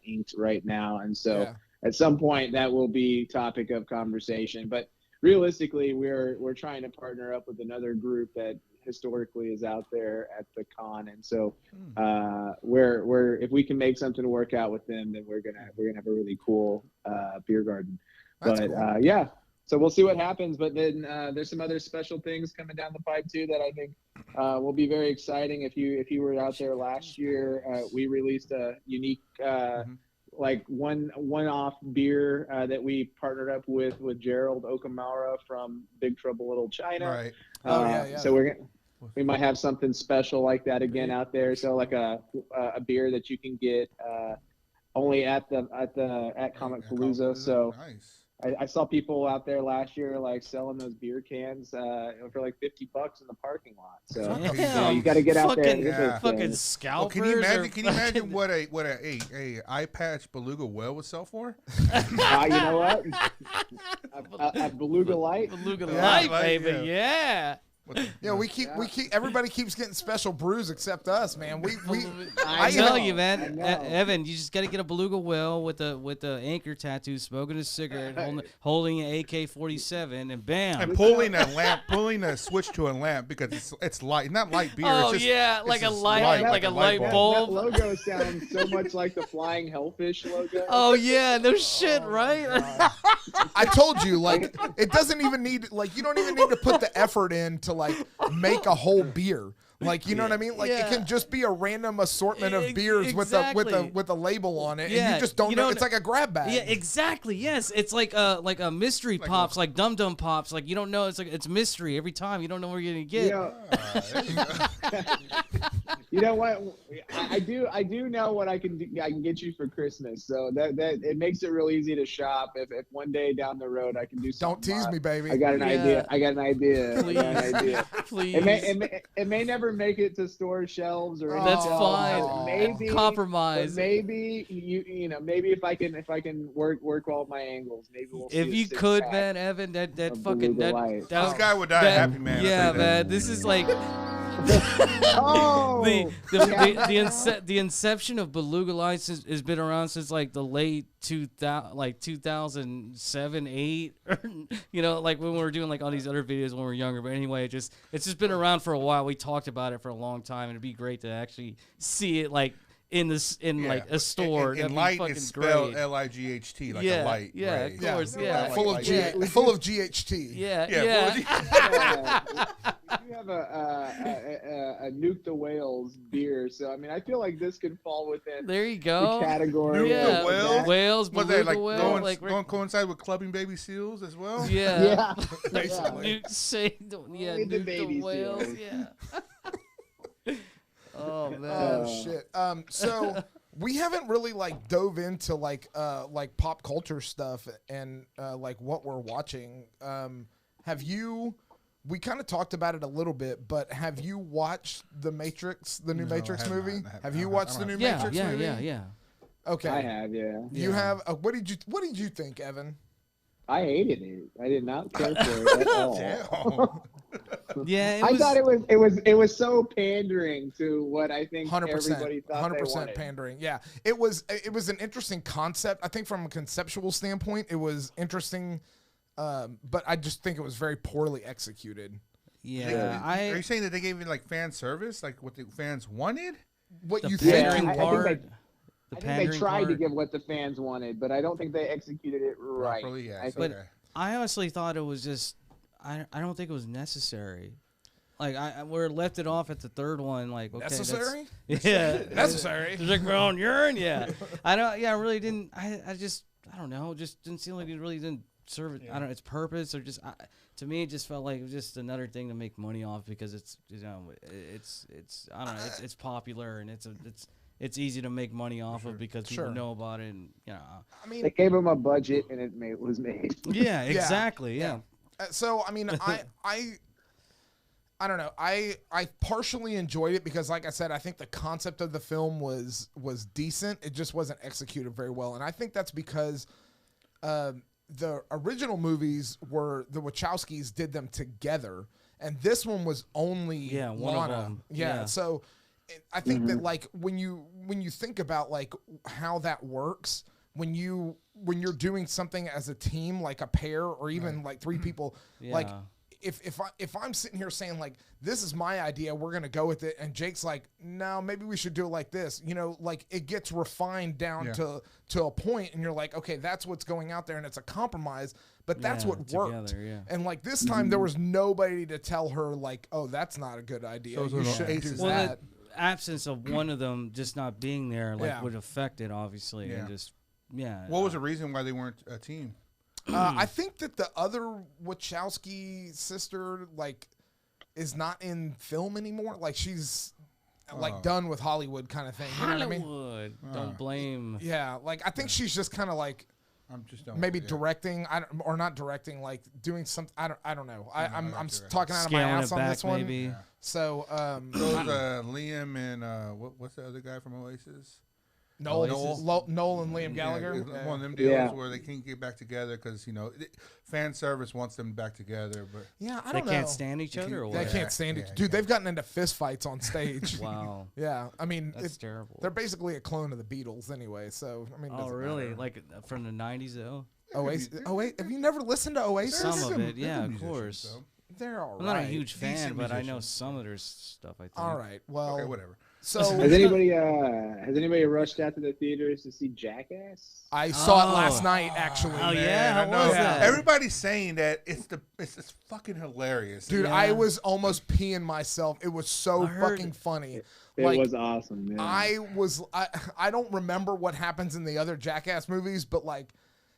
inked right now, and so
Yeah.
at some point that will be topic of conversation. But realistically, we're trying to partner up with another group that historically is out there at the con, and so we're if we can make something work out with them, then we're gonna have a really cool beer garden.
That's
But
cool.
yeah. So we'll see what happens, but then there's some other special things coming down the pipe too that I think will be very exciting. If you were out there last year, we released a unique like one-off beer that we partnered up with Gerald Okamura from Big Trouble Little China.
Right.
Oh, yeah.
So we might have something special like that again out there. So like a beer that you can get only at Comic Palooza. So.
Nice.
I saw people out there last year like selling those beer cans for like $50 in the parking lot. So you got to get out there. And get those
Fucking
things.
Well,
scalpers.
can you imagine?
or
Can you imagine
fucking-
what a eye patch beluga whale would sell for?
You know what? A Beluga Light.
Beluga
Yeah,
Light,
like,
baby. Yeah.
What the-
Yeah, we keep everybody keeps getting special brews except us, man. We
I
know,
tell you,
I
man,
know.
Evan, you just got to get a beluga whale with the anchor tattoo, smoking a cigarette, holding an AK-47, and bam.
And pulling a switch to a lamp because it's light, not light beer.
Oh,
it's just,
yeah,
it's
like a
just
light- like a light bulb.
That logo sounds so much like the Flying Hellfish logo.
Oh yeah, no shit, right?
I told you, like, it doesn't even need, like, you don't even need to put the effort in to like make a whole beer. Like, you know what I mean? Like, it
Yeah.
can just be a random assortment of beers
Exactly.
with a label on it, and
Yeah,
you just don't
you
know.
don't-
It's like a grab bag.
Yeah, exactly. Yes, it's like a mystery pops, like Dum Dum Pops. Like you don't know. It's mystery every time. You don't know where you're gonna get.
You know what? I do know what I can get you for Christmas. So that it makes it real easy to shop. If one day down the road I can do something.
Don't tease me, baby.
I got an
Yeah.
idea. I got an idea.
Please.
I got an idea.
Please.
It may never make it to store shelves or
That's
anything,
fine.
but Maybe
Compromise.
but maybe you know maybe if I can work all my angles, maybe we'll see
If
a
you
six
could,
pack
man, Evan, that
of
fucking
Beluga
that,
Light.
that
This guy would die a happy man. I'll
Yeah,
tell you that.
man. This is like
Oh,
the inception of Beluga Lights has been around since like the late 2007, 8. You know, like when we were doing like all these other videos when we were younger. But anyway, it's just been around for a while. We talked about it for a long time, and it'd be great to actually see it like in like a store.
And
That'd be
light
fucking
is spelled
great.
L-I-G-H-T, like
Yeah,
a light.
yeah,
ray.
of course, yeah.
Full of full of GHT.
Yeah,
Yeah,
yeah.
You have a Nuke the Whales beer, so I mean, I feel like this could fall within
There you
the
go.
category.
Nuke
Yeah,
the Whales?
whales,
Was
beluga
that like
whale,
going,
like
going coincide with clubbing baby seals as well?
yeah.
Yeah,
Basically.
Nuke say, yeah,
Only the
nuke the
baby
whales,
seals.
yeah. Oh man.
Oh shit. So we haven't really like dove into like pop culture stuff and like what we're watching. Have you? We kind of talked about it a little bit, but have you watched the Matrix, the new
No, I
Matrix
have not.
movie?
I have-
Have
I
you
don't-
watched
I
the
don't
new
have-
Matrix
yeah,
movie?
yeah.
Okay.
I have. Yeah,
You
Yeah.
have. What did you think, Evan?
I hated it. I did not care for it at all.
Damn.
Yeah,
I thought it was so pandering to what I think
100%,
everybody thought they
100%
wanted.
pandering. Yeah, it was an interesting concept. I think from a conceptual standpoint, it was interesting, but I just think it was very poorly executed.
Yeah,
Are you saying that they gave it like fan service, like what the fans wanted?
What
the
you think?
pandering
I think
part.
they-
the
I think they
pandering
tried to
part.
give what the fans wanted, but I don't think they executed it right.
Properly, yes.
I think-
But
Okay.
I honestly thought it was just. I don't think it was necessary. Like we're left it off at the third one. Like okay,
Necessary?
Yeah,
Necessary.
It's like we're on urine. Yeah, I don't. Yeah, I really didn't. I don't know. It just didn't seem like it really didn't serve it. I don't know its purpose or just. To me, it just felt like it was just another thing to make money off because it's it's I don't know it's popular and it's easy to make money off of because people
Sure.
know about it and you know.
I mean,
They gave them a budget and it was made.
Yeah, exactly. Yeah.
so I mean, I don't know. I partially enjoyed it because, like I said, I think the concept of the film was decent. It just wasn't executed very well, and I think that's because the original movies were the Wachowskis did them together, and this one was only
one of
Lana.
them.
Yeah,
Yeah.
so I think that like when you think about like how that works. When you're doing something as a team, like a pair or even like three people, like
Yeah.
if I'm sitting here saying like this is my idea, we're gonna go with it, and Jake's like, no, maybe we should do it like this. You know, like it gets refined down to a point, and you're like, okay, that's what's going out there, and it's a compromise, but that's
Yeah,
what worked.
together, yeah.
And like this time, there was nobody to tell her like, oh, that's not a good idea.
Those
You
are the
shouldn't do
aces.
Well,
that.
the absence of one of them just not being there like
Yeah.
would affect it obviously
Yeah.
and just yeah.
What was the reason why they weren't a team?
I think that the other Wachowski sister like is not in film anymore. Like she's like done with Hollywood kind of thing. You know what I mean?
Hollywood. Don't blame.
Yeah, like I think she's just kind of like
I'm just done
maybe
with it, yeah.
directing, or not directing, like doing something. I don't know. I'm
not
just
directing.
talking out of my
Scaling
ass
it
on
back
this one.
maybe.
So
Those Liam and what's the other guy from Oasis?
Noel and Liam Gallagher.
Yeah, it's one of them
Yeah.
deals where they can't get back together because fan service wants them back together, but
Yeah, I
They
don't know.
can't stand each other or
They
what?
can't stand it,
Yeah,
dude.
yeah.
They've gotten into fist fights on stage.
Wow.
Yeah, I mean,
That's terrible.
they're basically a clone of the Beatles anyway. So I mean, it
Oh
doesn't
really?
matter.
Like from the 90s though?
Oasis. Oh wait, have you never listened to Oasis?
Some
They're
of
good-
it,
they're good
yeah, of
musicians,
course.
though.
They're all
I'm
right.
not a huge fan,
Decent
but I know
musicians.
some of their stuff I think.
All right. Well,
Okay, whatever.
So
Has anybody rushed out to the theaters to see Jackass?
I saw it last night, actually.
Oh,
man.
yeah? How
I know.
was that?
Everybody's saying that it's fucking hilarious.
Dude,
Yeah.
I was almost peeing myself. It was so
I heard
fucking funny.
It
Like,
was awesome, man.
I don't remember what happens in the other Jackass movies, but like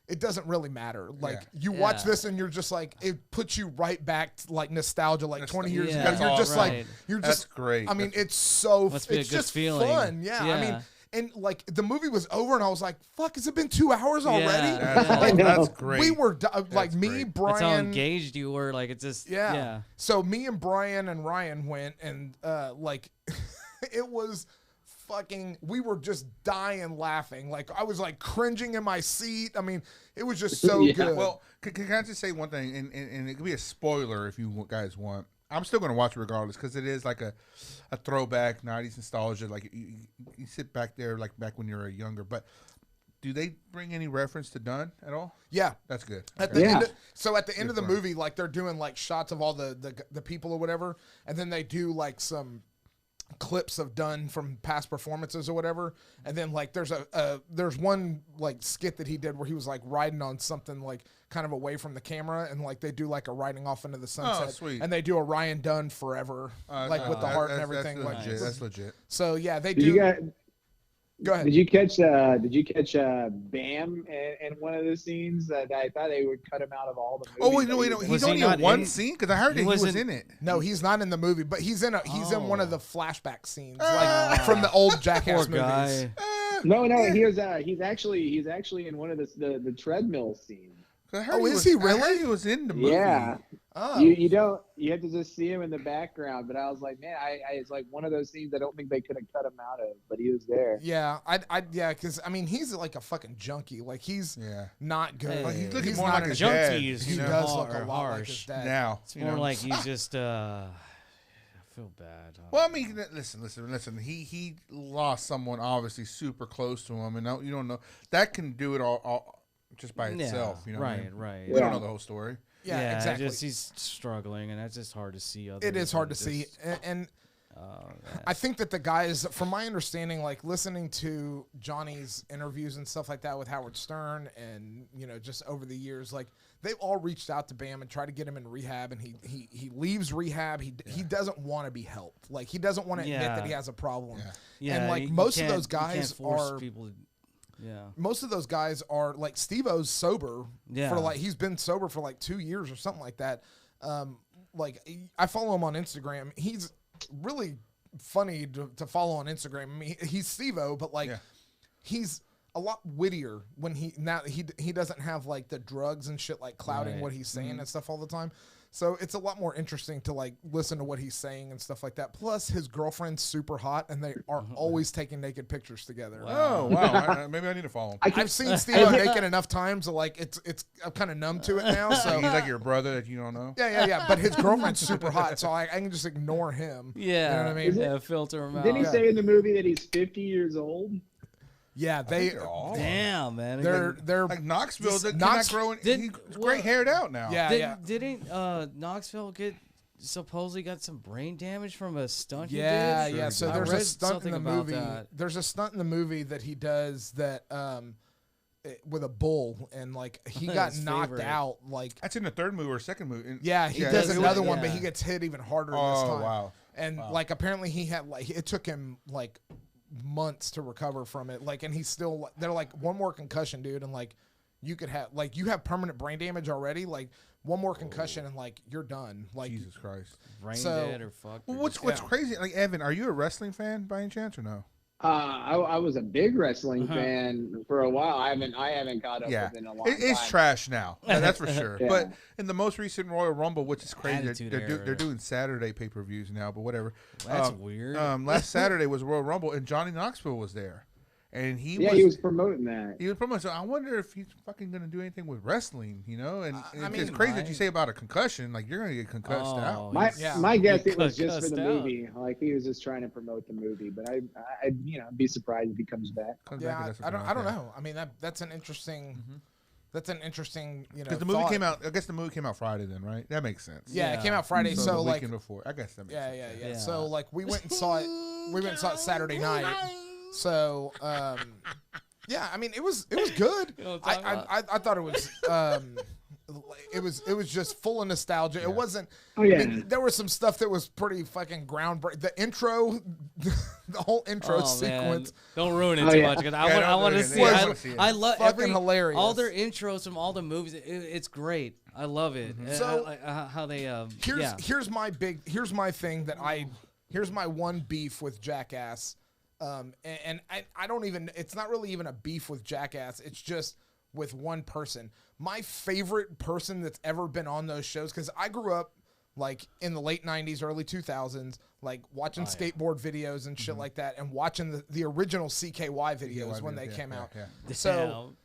it doesn't really matter. Like you watch
Yeah.
this and you're just like it puts you right back to like nostalgia, like 20 years
Yeah.
ago. You're
Oh,
just
right.
like you're
That's
just
great.
I mean, it's so
Must be a
it's
good
just
feeling.
fun. Yeah. I mean,
Yeah.
and like the movie was over and I was like, fuck, has it been 2 hours already?
Yeah.
That's great.
We were like
That's
me,
great.
Brian.
That's how engaged you were. Like, it's just,
Yeah. So me and Brian and Ryan went and like it was fucking we were just dying laughing. Like I was like cringing in my seat. I mean, it was just so
Yeah.
good.
Well, can I just say one thing, and it could be a spoiler if you guys want. I'm still going to watch it regardless because it is like a throwback 90s nostalgia. Like you sit back there like back when you were younger. But do they bring any reference to Dunn at all?
yeah.
That's good.
At the
Yeah.
end so at the end of the
Good point.
movie, like they're doing like shots of all the people or whatever, and then they do like some clips of Dunn from past performances or whatever, and then like there's one like skit that he did where he was like riding on something like kind of away from the camera, and like they do like a riding off into the sunset,
sweet.
and they do a Ryan Dunn forever, like with the heart and everything.
That's
Like
legit. That's legit.
so, yeah, they
Did
do.
you guys?
Go ahead.
Did you catch Bam in one of the scenes? That I thought they would cut him out of all the movies.
Oh wait, no,
that
wait,
he
no.
was
He's
he
only in
not
one
in-
scene because I heard that he was
wasn't-
in it.
No, he's not in the movie, but he's in one of the flashback scenes, like
Ah.
from the old Jackass
Poor
movies.
guy.
No, he's actually in one of the treadmill scenes.
I heard
Oh,
he
is
was-
he
I heard
really?
he was in the movie.
Yeah.
Oh,
You have to just see him in the background. But I was like, man, it's like one of those scenes I don't think they could have cut him out of, but he was there.
yeah, yeah, because I mean he's like a fucking junkie. Like he's
Yeah.
not good.
Hey.
Like, he's looking
He's
more
not
like
in
his
shape.
dad.
Junkies,
He
you know?
does
Har-
look a lot like his
harsh.
dad.
Now.
It's
you
more
know?
like he's just, I feel bad.
Well, I mean, listen. He lost someone obviously super close to him, and now you don't know that can do it all just by itself. You know, what I mean?
right.
We don't know the whole story.
Yeah, exactly.
Just, he's struggling, and that's just hard to see.
It is hard to see, and I think that the guys, from my understanding, like listening to Johnny's interviews and stuff like that with Howard Stern, and just over the years, like they've all reached out to Bam and tried to get him in rehab, and he leaves rehab. He doesn't want to be helped. Like he doesn't want to admit that he has a problem.
Yeah.
And like
you
most of
can't-
those
you can't
guys
force
are.
people. Yeah.
Most of those guys are like Steve-O's sober
Yeah.
for like he's been sober for like 2 years or something like that. Like I follow him on Instagram. He's really funny to follow on Instagram. I mean, he's Steve-O, but like he's a lot wittier when he doesn't have like the drugs and shit like clouding
Right.
what he's saying and stuff all the time. So it's a lot more interesting to like listen to what he's saying and stuff like that. Plus his girlfriend's super hot and they are always taking naked pictures together.
Oh wow! Maybe I need to follow him.
I've seen Steve naked enough times, so like it's I'm kind of numb to it now. So
He's like your brother that you don't know.
yeah. But his girlfriend's super hot, so I can just ignore him.
Yeah.
You know what I mean?
Yeah, filter him out.
Didn't he say in the movie that he's 50 years old?
Yeah,
They're all
Damn, man.
they're
like Knoxville.
This-
They're
Knox-
not growing.
Did-
He's
well-
gray haired out now.
yeah.
Didn't Knoxville supposedly got some brain damage from a stunt
Yeah,
he did?
yeah. So
I
there's a
read
stunt in
something
the
about
movie.
that.
There's a stunt in the movie that he does that with a bull, and like he got
His
knocked
favorite.
out. Like
That's in the third movie or second movie.
yeah, he
Yeah,
does
it was-
another one, but
yeah.
he gets hit even harder this
Oh
time.
wow!
And like apparently he had like it took him like months to recover from it. Like and he's still they're like one more concussion, dude, and like you could have like you have permanent brain damage already. Like one more concussion and like you're done. Like
Jesus Christ.
Brain
So-
dead or fucked.
Well,
or
what's
just-
crazy? Like Evan, are you a wrestling fan by any chance or no?
I was a big wrestling fan for a while. I haven't caught up
Yeah,
with it in a long
it's
time.
trash now. That's for sure.
Yeah.
But in the most recent Royal Rumble, which is crazy,
Attitude
they're
Era.
doing Saturday pay-per-views now. But whatever.
That's weird.
Last Saturday was Royal Rumble, and Johnny Knoxville was there, and he
was promoting that.
He was promoting. So I wonder if he's fucking gonna do anything with wrestling, you know? And
I
it's
mean,
crazy that
right.
you say about a concussion. Like you're gonna get concussed
Oh,
out.
he's-
My guess
he
it was just for
concussed
the
out.
movie. Like he was just trying to promote the movie. But I'd be surprised if he comes back.
Comes back and
yeah,
does
I
something
don't
like
I don't
that.
know. I mean that's an interesting That's an interesting,
Because the movie came out. I guess the movie came out Friday then, right? That makes sense.
Yeah, it came out Friday.
So,
So
the
like,
weekend before. I guess that makes sense.
yeah.
Yeah.
So like, we went and saw it. We went and saw it Saturday night. So yeah, I mean, it was good.
You know what I'm talking
I thought it was just full of nostalgia. It wasn't.
Oh, yeah.
I mean, there was some stuff that was pretty fucking groundbreaking. The intro, the whole intro sequence.
Man. Don't ruin it
Oh,
too
yeah.
much. 'Cause
Yeah,
I
don't
want
do
to
it.
see.
Yeah, I
I,
wanna see it.
I love
Fucking hilarious.
all their intros from all the movies. It's great. I love it.
So,
How they
Here's my thing that here's my one beef with Jackass. And I don't even, it's not really even a beef with Jackass. It's just with one person. My favorite person that's ever been on those shows, because I grew up like in the late 90s, early 2000s, like watching skateboard videos and shit like that, and watching the original CKY videos when they came out.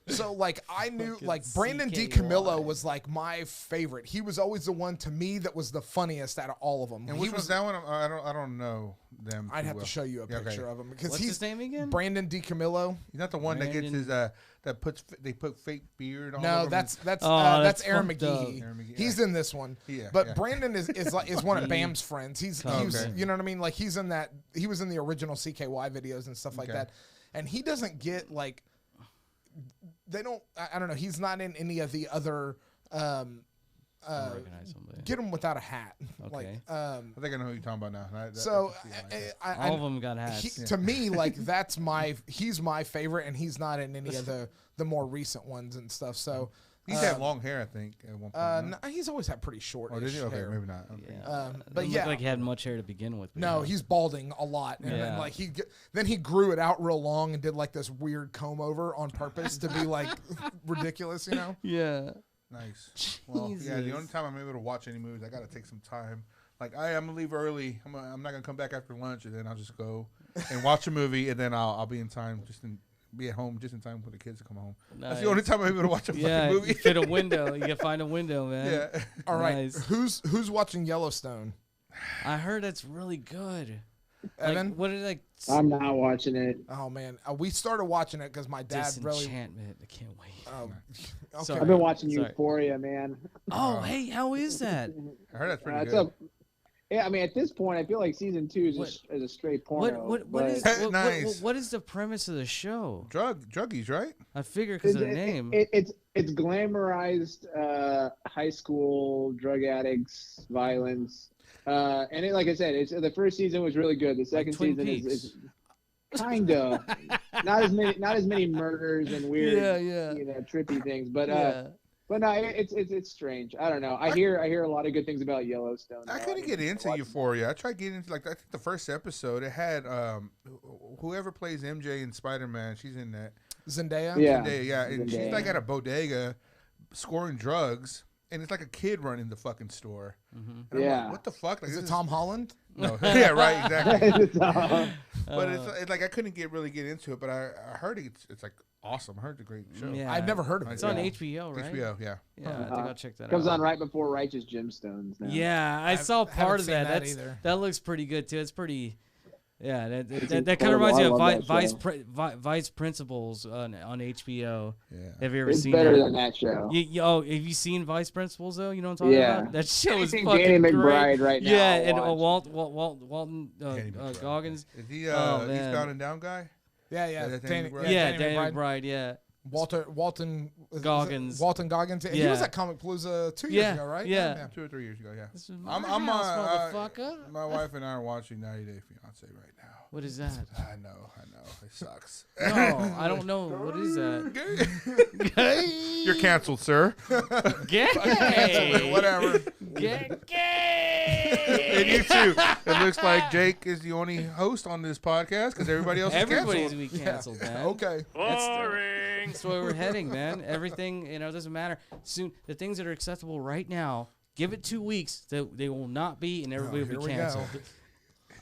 So like I knew like Brandon DiCamillo was like my favorite. He was always the one to me that was the funniest out of all of them.
And which was that one? I don't know them.
I'd
too
have
well.
to show you a picture of him because
What's his name again?
Brandon DiCamillo.
He's not the one that gets his they put fake beard on.
No,
him.
that's
that's
Aaron
fucked
McGee.
up.
Aaron McGee,
He's in this one.
Yeah,
But
yeah.
Brandon is one of Bam's friends. He was,
Okay.
you know what I mean? Like he was in the original CKY videos and stuff like
Okay.
that. And he doesn't get like, they don't, I don't know. He's not in any of the other,
I recognize somebody.
get him without a hat.
Okay.
Like,
I think I know who you're talking about now.
so
All of them got hats.
to me, like he's my favorite, and he's not in any of the more recent ones and stuff. So
he's had long hair, I think, at one point.
no, he's always had pretty short.
Oh, did he? Okay,
hair.
maybe not. Okay.
Yeah.
But
Didn't
yeah,
look like he had much hair to begin with. but
no,
yeah.
he's balding a lot, and then
Yeah.
like then he grew it out real long and did like this weird comb over on purpose to be like ridiculous, you know?
Yeah.
Nice. Well, yeah. The only time I'm able to watch any movies, I got to take some time. Like I'm gonna leave early. I'm not gonna come back after lunch, and then I'll just go and watch a movie, and then I'll be in time be at home just in time for the kids to come home. That's the only time I'm able to watch a
Yeah,
fucking movie.
you fit a window. You can find a window, man.
Yeah.
All right,
Nice.
who's watching Yellowstone?
I heard it's really good.
Evan?
Like, what did like?
I'm not watching it.
Oh man, we started watching it because my dad really.
Disenchantment. I can't wait.
Oh, okay.
Sorry.
I've been watching
Sorry.
Euphoria, man.
Oh, hey, how is that?
I heard that's pretty
It's
good.
yeah, I mean, at this point, I feel like season 2 is a straight porno.
What is
but
Nice.
what is the premise of the show?
Druggies, right?
I figure because of the name.
It's glamorized high school drug addicts, violence, and like I said, the first season was really good. The second
Twin
season
Peaks.
is kind of not as many murders and weird,
Yeah.
trippy things, but
Yeah.
But no, it's strange. I don't know. I hear a lot of good things about Yellowstone.
I
though.
couldn't get into
watch-
Euphoria. I tried getting into I think the first episode. It had whoever plays MJ in Spider-Man. She's in that.
Zendaya.
Yeah,
Yeah, and she's
Zendaya.
like at a bodega, scoring drugs, and it's like a kid running the fucking store. And I'm
Yeah.
like, what the fuck? Like,
Is
this
it Tom Holland?
No, yeah, right, exactly.
So,
But it's like I couldn't really get into it. But I heard it's like awesome. I heard it's a great show.
Yeah.
I've never heard of it.
It's on
Yeah.
HBO, right?
HBO, yeah.
Yeah, I think I'll check that
comes
out.
on right before Righteous Gemstones. Now.
Yeah, I saw
haven't
part of
seen
that.
that
That's
either.
that looks pretty good too. It's pretty. Yeah, that kind of
incredible.
reminds me
I
of
love that show.
Vice Principals on HBO.
Yeah.
Have you ever
It's
seen
better
that?
than that show.
Oh, have you seen Vice Principals though? You know what I'm talking
Yeah.
about? That show is
Anything
fucking
Danny
great.
McBride right now,
Yeah,
I'll
and
watch.
Walton
Danny McBride.
Goggins.
Is he
Oh, man.
Eastbound and Down guy?
Yeah.
That's
Danny,
Danny McBride?
Yeah,
Danny
Danny
McBride.
McBride. Yeah.
Walton
Goggins.
Walton Goggins. He
Yeah.
was at Comic Palooza 2
Yeah,
years ago, right?
yeah.
2 or 3 years ago, yeah.
This is my
I'm
house, motherfucker.
my wife and I are watching 90 Day Fiance right now.
What is that?
I know, it sucks.
No, I don't know. What is that? Gay.
You're canceled, sir.
Gay.
Whatever.
Gay.
And you too. It looks like Jake is the only host on this podcast because everybody else is
Everybody's
canceled.
be canceled, man.
Okay.
That's where we're heading, man. Everything, doesn't matter. Soon, the things that are acceptable right now, give it 2 weeks, they will not be, and everybody
here
will
we
be
go.
canceled.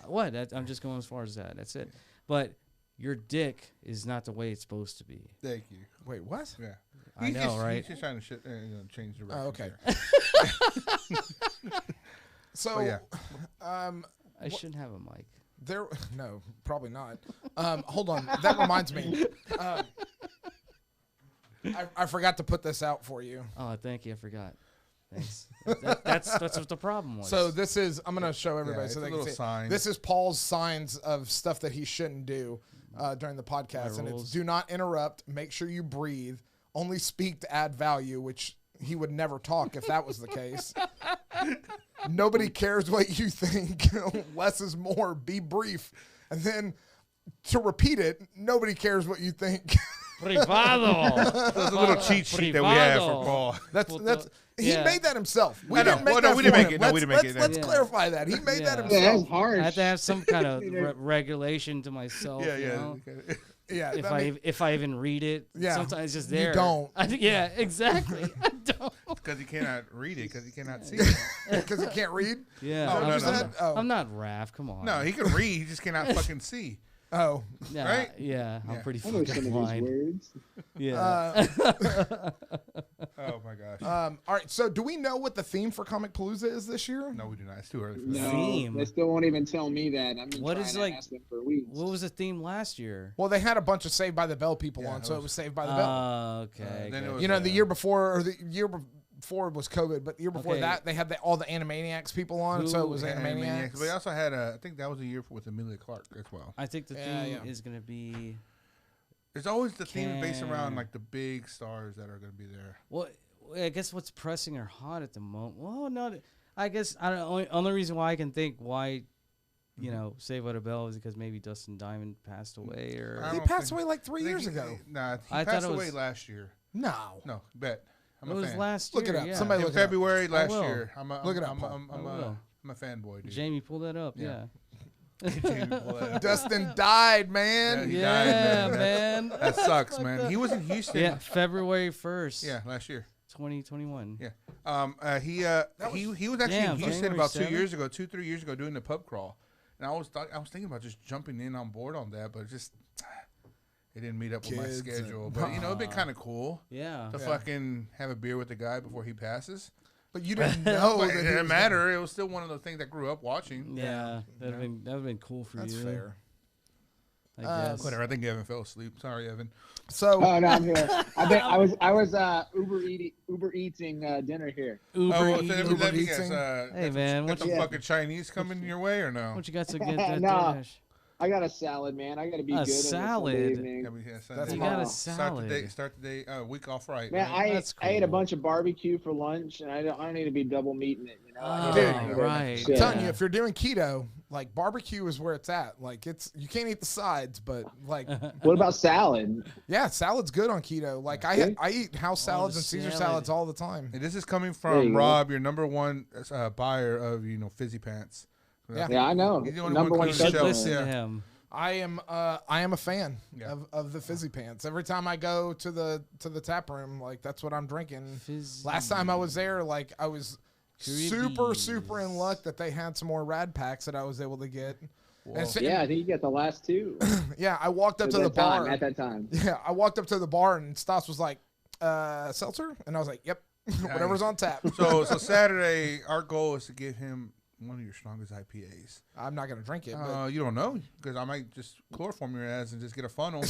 What? I'm just going as far as that. That's it. But your dick is not the way it's supposed to be.
Thank you.
Wait, what?
Yeah.
I
He's
know,
just,
right?
He's just trying to change the reference.
Oh, okay.
here.
So,
Oh, yeah.
I shouldn't have a mic.
no, probably not. Hold on. That reminds me. I forgot to put this out for you.
Oh, thank you. I forgot. Thanks. That's what the problem was.
So this is, I'm going to show everybody
it's
so
a
they can
little
see.
sign.
This is Paul's signs of stuff that he shouldn't do during the podcast. And it's
rules.
do not interrupt. Make sure you breathe. Only speak to add value, which he would never talk if that was the case. Nobody cares what you think. Less is more. Be brief. And then to repeat it, nobody cares what you think.
Privado.
There's a little cheat sheet that we have for
Privado.
Paul.
That's he
Yeah.
made that himself. We
I know.
didn't make
Well,
that
no, we didn't
for
make
him.
it. No, we didn't make it.
Let's
Yeah.
clarify that. He made that
Yeah.
himself.
Yeah, that's harsh.
I have to have some kind of regulation to myself.
Yeah,
You
yeah.
know?
Yeah,
If I even read it,
Yeah.
sometimes it's just
You
there.
don't.
I think, yeah, exactly. I don't.
Because he cannot read it, because he cannot see it.
because he can't read.
Yeah,
Oh,
What
no,
you
no,
said? Oh.
I'm not Raph. Come on.
No, he can read, he just cannot fucking see.
Oh.
yeah,
right?
Yeah, I'm
Yeah.
pretty
I know some
fucking
of these
blind.
words.
Yeah.
Oh my gosh.
All right. So, do we know what the theme for Comic Palooza is this year?
No, we do not. It's too early for that.
No,
Theme.
they still won't even tell me that. I've been
What
trying
is,
to
like-
ask them for weeks.
What was the theme last year?
Well, they had a bunch of Saved by the Bell people
Yeah,
on,
it
so it
was-
was Saved by the Bell.
Okay.
then it
good.
was-
You know, the year before, or the year before was COVID, but the year before
Okay.
that, they had all the Animaniacs people on, so it was
Yeah,
Animaniacs.
But they also had I think that was a year with Amelia Clark as well.
I think the
Yeah,
theme
yeah.
is gonna be
There's always the theme based
Can-
around like the big stars that are going to be there.
well. I guess what's pressing or hot at the moment. Well, no, I guess I don't. Only reason why I can think why, you know, Saved by the Bell is because maybe Dustin Diamond passed away or.
I
He
don't
passed
think-
away like
I
3
think
years
he-
ago.
Nah, he
I thought
passed
it
away
was-
last year.
No.
No, bet. I'm
It
a
was
fan.
last
Look
year.
it up.
Yeah.
Somebody
In
look it up.
February last
will.
year.
Look it up, Paul.
I'm a fanboy, dude.
Jamie, pull that up.
Yeah.
Yeah.
Jamie, pull that up.
Dustin died, man.
He
Yeah,
died,
man.
That sucks, man. He was in Houston.
Yeah, February 1st.
Yeah, last year.
2021.
Yeah. He was actually
Damn,
in Houston
January
about
7th?
3 years ago, doing the pub crawl, and I was thinking about just jumping in on board on that, but it didn't meet up with my
Kids and-
schedule. But you know, it'd been kind of cool
Yeah.
to fucking have a beer with the guy before he passes.
But you didn't know
But
that
it
he
didn't
was-
matter. It was still one of the things I grew up watching.
Yeah, that'd have been cool for
That's
you.
fair.
I guess.
Whatever. I think Evan fell asleep. Sorry, Evan.
So,
Oh no, I'm here. I was Uber eating dinner here.
Uber
Oh,
Eats.
so
Uber
let me
Eating.
guess.
Hey, man,
got
what
some
you-
fucking Chinese coming your way or no?
What you got to get that
No.
DoorDash?
I got a salad, man. I got to be
A
good.
salad?
On a Sunday evening.
Yeah, we- yeah,
That's
Sunday.
You got a
Oh.
salad.
Start the day, week off right.
Man,
right?
That's
I ate a
cool.
bunch of barbecue for lunch, and I don't need to be double meating it. You know, I
Oh,
need
Dude,
to-
right.
Yeah.
I'm telling you, if you're doing keto, like barbecue is where it's at. Like you can't eat the sides, but like,
What about salad?
yeah, salad's good on keto. Like
Yeah.
I eat house salads
the
and Caesar
salad.
salads all the time.
And this is coming
There you
from
go.
Rob, your number one buyer of Fizzy Pants.
Yeah.
Yeah, I know.
He's the only
Number
one
one
You
cleaning
should
the
customer.
shelves,
listen
yeah.
to him.
I am a fan
Yeah.
of the Fizzy Pants. Every time I go to the tap room, like that's what I'm drinking.
Fizzy.
Last time I was there, like I was super in
Caribbees.
luck that they had some more rad packs that I was able to get. And so-
Yeah, I think you got the last two.
yeah, I walked up
At
to the
that time,
bar.
At that time.
Yeah, I walked up to the bar and Stas was like, seltzer? And I was like, yep, whatever's on tap.
So Saturday, our goal is to get him one of your strongest IPAs.
I'm not going to drink it. But
You don't know, because I might just chloroform your ass and just get a funnel.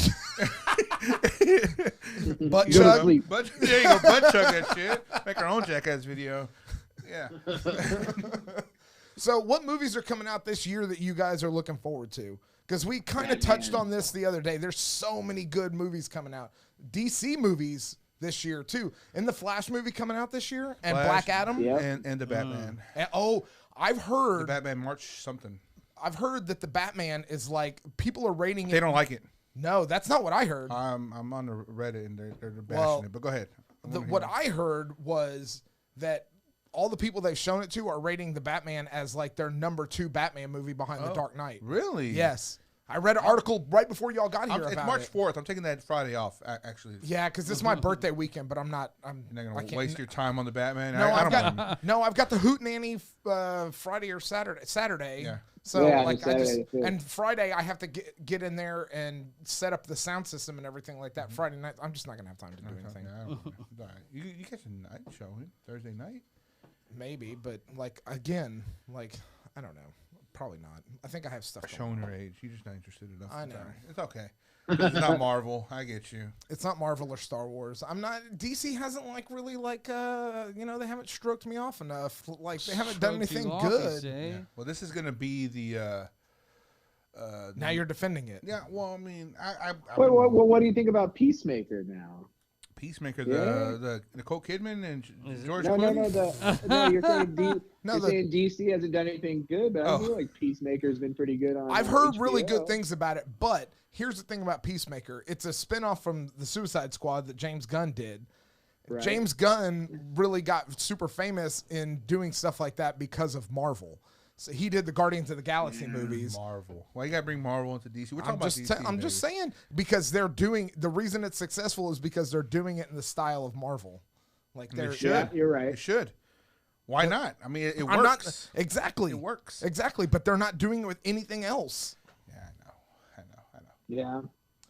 butt
Go to
chug.
sleep.
But there you go, butt chug that shit. Make our own Jackass video. Yeah.
So what movies are coming out this year that you guys are looking forward to? Because we kind of
Batman.
touched on this the other day. There's so many good movies coming out. DC movies this year, too. And the Flash movie coming out this year. And
Flash.
Black Adam.
Yep.
And the Batman.
And, oh, I've
The
heard
Batman March something.
that the Batman is like, people are rating it.
They don't like it.
No, that's not what I heard.
I'm on the Reddit and they're bashing
Well,
it. But go ahead. I wanna hear
What
it.
I heard was that all the people they've shown it to are rating the Batman as like their number 2 Batman movie behind The Dark Knight.
Really?
Yes. I read an article right before y'all got here
It's
about
March
it.
4th. I'm taking that Friday off. Actually,
Yeah, because this is my birthday weekend, but I'm not.
you're not
I
gonna
can't-
waste your time on the Batman.
No,
I
I've
don't
got no. I've got the Hootenanny Friday or Saturday.
Yeah.
So
Yeah,
like
the
I just
Saturday, too.
and Friday I have to get in there and set up the sound system and everything like that. Friday night I'm just not gonna have time to do anything.
Yeah, I don't know. It's all right. You catch a night showing Thursday night.
Maybe, but like again, like I don't know. Probably not. I think I have stuff. Going
Showing
on.
your age. You're just not interested enough.
I
It's
know.
all right. It's okay. It's not Marvel. I get you.
It's not Marvel or Star Wars. I'm not. DC hasn't really they haven't stroked me off enough. Like they haven't done
Stroked you
anything
off, you
good.
say?
Yeah. Well, this is gonna be the.
Now you're defending it.
Yeah. Well, I mean,
Wait, what do you think about Peacemaker now?
Peacemaker,
Yeah.
the Nicole Kidman and
Is it-
George
No,
Clooney.
no. You're saying
No,
saying DC hasn't done anything good, but I
Oh.
feel like Peacemaker's been pretty good on.
I've heard
HBO.
really good things about it, but here's the thing about Peacemaker. It's a spinoff from the Suicide Squad that James Gunn did.
Right.
James Gunn really got super famous in doing stuff like that because of Marvel. So he did the Guardians of the Galaxy movies.
Marvel. Why you gotta bring Marvel into DC? We're talking
I'm
about
just,
DC.
I'm just
baby.
saying because they're doing the reason it's successful is because they're doing it in the style of Marvel. Like
They
they're
should.
Yeah, you're right.
It should. Why not? I mean, it
I'm not
works.
exactly.
It works.
Exactly, but they're not doing it with anything else.
Yeah, I know.
Yeah.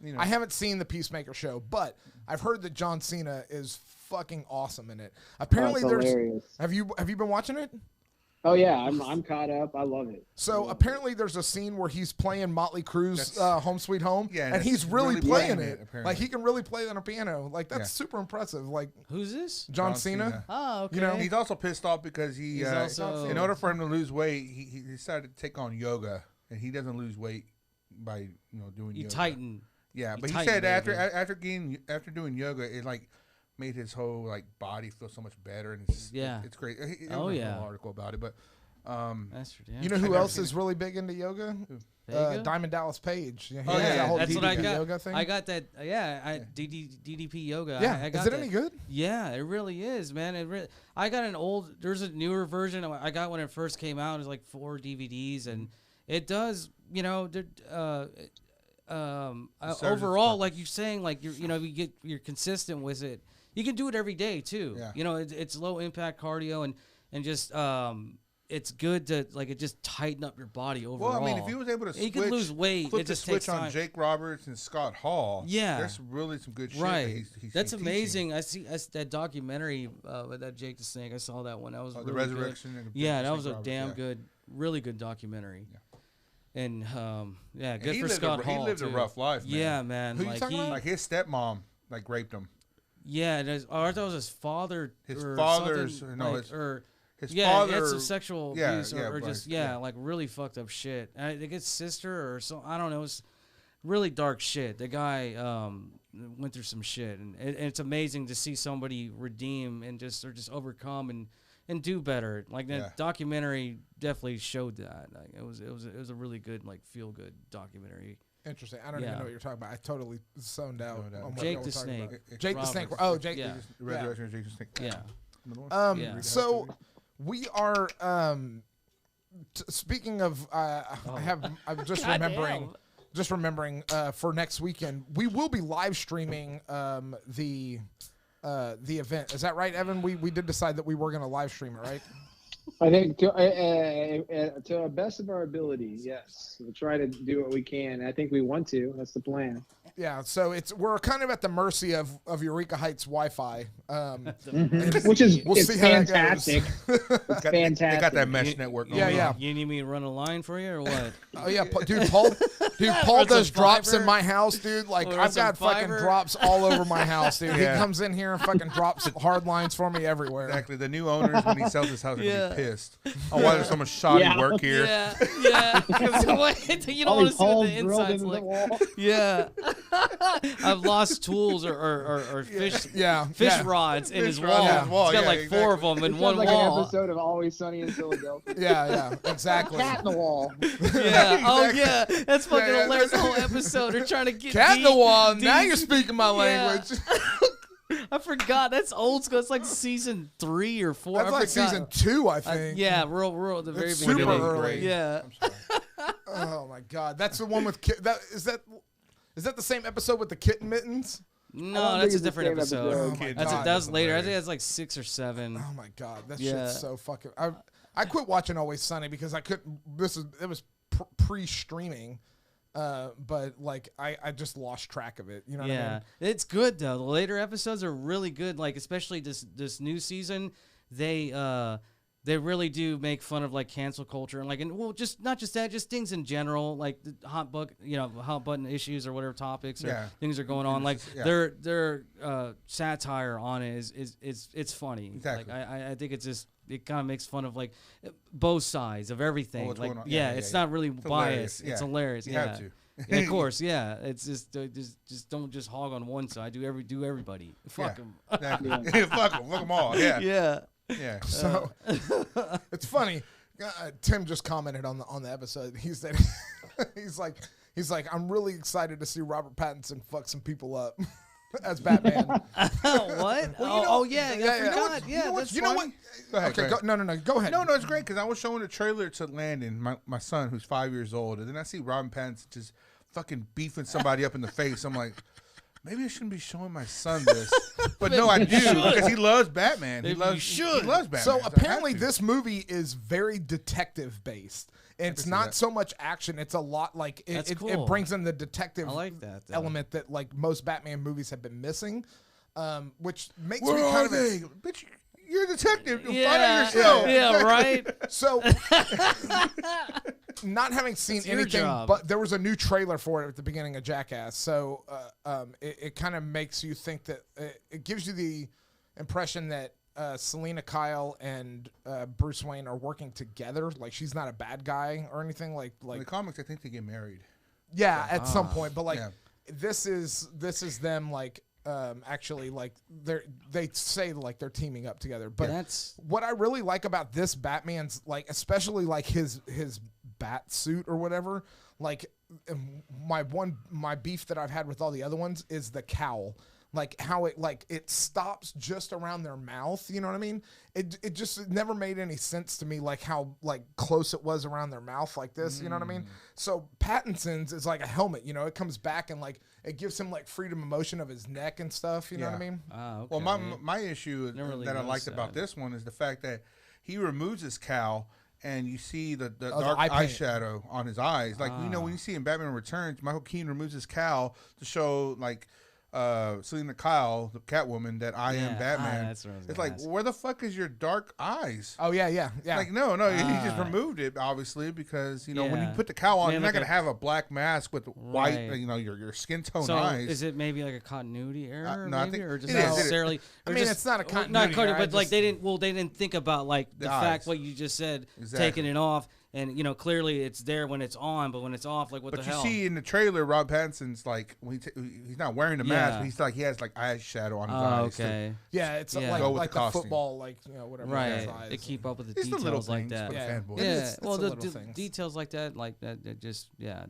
You know,
I haven't seen the Peacemaker show, but I've heard that John Cena is fucking awesome in it. Apparently,
That's
there's.
hilarious.
Have you been watching it?
Oh yeah, I'm caught up. I love it.
So apparently, there's a scene where he's playing Motley Crue's "Home Sweet Home,"
Yeah,
and
that's
he's really
really
playing
playing
it.
it, apparently.
Like he can really play it on a piano. Like that's
Yeah.
super impressive. Like
Who's this?
John Cena.
Oh, okay.
You know,
he's also pissed off because
He's also-
in order for him to lose weight, he decided to take on yoga, and he doesn't lose weight by doing
you
yoga.
tighten.
Yeah,
you
but he
tighten,
said
baby.
after doing yoga, it like made his whole like body feel so much better, and it's
Yeah.
it's great.
Oh,
There's
yeah.
an article about it, but
That's for damn
you know
sure.
who
never
else
seen
is really big into yoga?
Vega?
Diamond Dallas Page. Yeah, he
Oh,
has
yeah,
that whole
that's what I
DDP
got.
yoga thing.
I got that. DDP yoga.
yeah,
I got
is it
that.
any good?
Yeah, it really is, man. I got an old. There's a newer version. I got when it first came out. It was like 4 DVDs, and it does. Overall, like you're saying, like you're consistent with it. You can do it every day too.
Yeah.
It's low impact cardio and just it's good to it just tighten up your body overall.
well, I mean, if he was able to
you
switch,
can lose weight.
flip
It
the
just takes
switch on
time.
Jake Roberts and Scott Hall.
Yeah.
there's really some good shit.
Right,
That he's
that's
teaching.
amazing. I see that documentary with that Jake the Snake. I saw that one. That was
Oh,
really
the Resurrection.
Good.
And
Yeah, that
Jake
was a
Roberts,
damn
yeah.
good, really good documentary. And
And
good
he
for
lived
Scott Hall.
He lived
too.
a rough life. Man.
Yeah, man.
Who you
like
talking about?
like his stepmom raped him.
yeah, I thought it was his father.
His
or
father's-
something,
no,
like,
his-
or
His
yeah,
father.
it's a sexual
yeah,
abuse
yeah,
or
like,
just
yeah.
like really fucked up shit. I think his sister or so. I don't know. It's really dark shit. The guy went through some shit, and it's amazing to see somebody redeem and just overcome and do better. Like that
Yeah.
documentary definitely showed that. Like, it was a really good feel good documentary.
Interesting. I don't
Yeah.
even know what you're talking about. I totally zoned out.
Zoned out.
on what
Jake
y'all
the
were talking
Snake.
about. Jake the Snake.
Roberts.
Oh, Jake.
Yeah.
Resurrection of Jason Snake.
Yeah. Yeah.
So we are. Speaking of, I'm just remembering for next weekend we will be live streaming the event. Is that right, Evan? We did decide that we were going to live stream it, right?
I think to the best of our ability, yes. We'll try to do what we can. I think we want to. That's the plan.
Yeah. So we're kind of at the mercy of Eureka Heights Wi-Fi,
Which is
We'll
it's
see how that goes.
fantastic.
They
Fantastic.
got that mesh network.
Yeah,
going
yeah.
on.
You need me to run a line for you or what?
Oh yeah, dude. Paul
Or
does
some
drops in
fiber.
my house, dude. Like
Or
I've
some
got fucking
fiber.
drops all over my house, dude.
Yeah.
He comes in here and fucking drops hard lines for me everywhere.
Exactly. The new owners, when he sells his house, are
Yeah.
gonna be pissed. Oh, why there's so much shoddy
Yeah.
work here?
Yeah. 'Cause you don't
All
want
these
to see what
holes
the
drilled
inside's
into the
like.
wall.
Yeah. I've lost tools or fish
Yeah,
fish
yeah.
rods in
Fish
his
rods
wall.
in his wall,
He's got
yeah,
like 4 of them in
Sounds
one
like an
wall.
episode of Always Sunny in Philadelphia.
Yeah, exactly.
Cat in the wall.
Yeah. Oh yeah. That's fucking
Yeah,
hilarious. The whole episode. They're trying to get
Cat in the
deep.
wall. Now
deep.
you're speaking my
Yeah.
language.
I forgot. That's old school. It's like season 3 or 4.
That's
I
like
forgot.
season 2, I think.
Yeah, real at the very
That's
beginning.
super early.
Yeah.
Oh my god, that's the one with is that the same episode with the kitten mittens?
No,
don't
that's
think
a
it's the
different
same
episode.
episode. Oh my
That's
God,
that was
that's
later. I
hilarious.
think that's like 6 or 7.
Oh my god, that
Yeah.
shit's so fucking. I quit watching Always Sunny because I couldn't. It was pre-streaming, but like I just lost track of it. You know what I
Yeah,
mean?
it's good though. The later episodes are really good. Like especially this new season, they they really do make fun of like cancel culture and like, and well, just not just that, just things in general, like the hot button issues or whatever topics or things are going on. Like their satire on it is it's funny.
Exactly.
Like I think it's just, it kind of makes fun of like both sides of everything.
What's
Like
going on.
it's not really biased.
Hilarious.
It's hilarious.
You
yeah.
have to.
Yeah, of course, yeah. It's just don't just hog on one side. Do everybody. Fuck them.
Exactly. Fuck them all. Yeah.
Yeah.
Yeah.
So it's funny. Tim just commented on the episode. He said he's like I'm really excited to see Robert Pattinson fuck some people up as Batman.
What?
Well,
yeah.
yeah,
God, yeah.
You know what?
Go ahead.
Okay,
go ahead.
no. Go ahead.
No, it's great because I was showing a trailer to Landon, my son, who's 5 years old, and then I see Robin Pattinson just fucking beefing somebody up in the face. I'm like, maybe I shouldn't be showing my son this, but no, I do because he loves Batman. He loves Batman.
So
I
apparently,
have to.
this movie is very detective based. It's not so much action. It's a lot like
That's
it
cool.
brings in the detective
I like that, though.
element that like most Batman movies have been missing, which makes
Where
me
are
kind of
they? Bitch, you're a detective. Find out
Yeah,
yourself.
yeah, right.
So, not having seen
It's your
anything,
job.
but there was a new trailer for it at the beginning of Jackass. So, it kind of makes you think that it gives you the impression that Selena Kyle and Bruce Wayne are working together. Like she's not a bad guy or anything.
In the comics, I think they get married.
Yeah, at some point, but like
Yeah.
this is them like actually like they say like they're teaming up together. But
That's
what I really like about this Batman's like especially like his bat suit or whatever, like my beef that I've had with all the other ones is the cowl. Like how it stops just around their mouth, you know what I mean? It just never made any sense to me, like how like close it was around their mouth like this, you know what I mean? So Pattinson's is like a helmet, you know, it comes back and like it gives him like freedom of motion of his neck and stuff, you know what I mean?
okay.
Well, my issue
Never really
that I liked
noticed
about
that.
this one is the fact that he removes his cowl and you see the
the
dark
eye paint.
eyeshadow on his eyes. Like, you know, when you see in Batman Returns, Michael Keaton removes his cowl to show, like, Selena Kyle, the Catwoman, that I am Batman.
that's what I was
It's
gonna
like,
ask.
where the fuck is your dark eyes?
Oh yeah.
Like, no, he just removed it, obviously, because, you know, when you
Yeah.
put the cowl on,
Man,
you're
like
not going to have a black mask with white,
Right.
you know, your skin tone
So
eyes.
is it maybe like a continuity error,
no, I
maybe,
think
or just
it is.
not necessarily?
I
or
mean,
just-
it's not a
well,
continuity error, I
but like
just-
they didn't think about like the fact
eyes.
what you just said,
Exactly.
taking it off, and you know clearly it's there when it's on, but when it's off, like what
But
the
you
hell?
see in the trailer, Rob Pattinson's like when he's not wearing the mask,
Yeah.
but he's like he has like eyeshadow on his
Oh,
eyes. too.
okay,
Yeah, it's
Yeah.
like
Go with
like
the
the
costume.
football, like you know whatever.
right.
size.
They keep up with the
It's the
details
little
like
things
that.
for the
Yeah.
fanboys.
It
Yeah,
is- it's
well,
the
the
little things.
details like that, that just that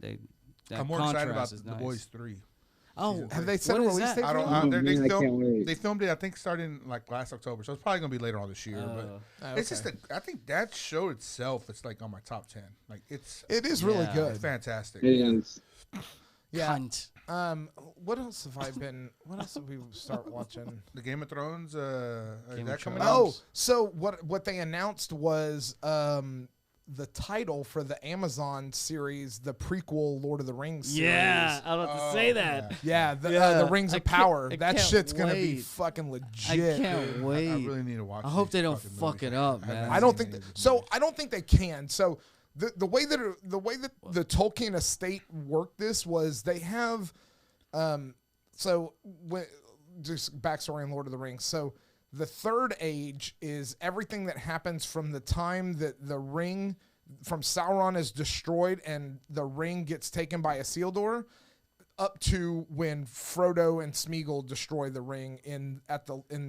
I'm more excited about
contrast is
The
nice.
Boys 3.
Oh,
Have they set
what
a
is
release
that?
date?
I don't.
for it?
Oh, man, I can't wait.
They filmed it. I think starting like last October, so it's probably gonna be later on this year.
Oh.
But it's just I think that show itself is like on my top 10. Like it's
It is really
Yeah.
good.
fantastic.
It is.
Yeah.
Cunt.
What else have I been? What else have we start watching?
The Game of Thrones. Is
Game
that
of
coming
Thrones.
out?
Oh, so what they announced was the title for the Amazon series, the prequel Lord of the Rings series.
Yeah, I was about to say
Oh,
that.
Yeah, the
Yeah.
Rings
I
of
can't-
Power.
I
That
can't
shit's gonna be
wait.
fucking
I
legit.
can't
dude.
wait.
I really need to watch.
I hope
these
they don't
fucking
fuck
movies.
it up,
haven't
man.
I don't
seen
think
any of these
so.
movies.
I don't think they can. So the way that the Tolkien estate worked this was they have so when just backstory in Lord of the Rings. So the third age is everything that happens from the time that the ring from Sauron is destroyed and the ring gets taken by Isildur up to when Frodo and Smeagol destroy the ring in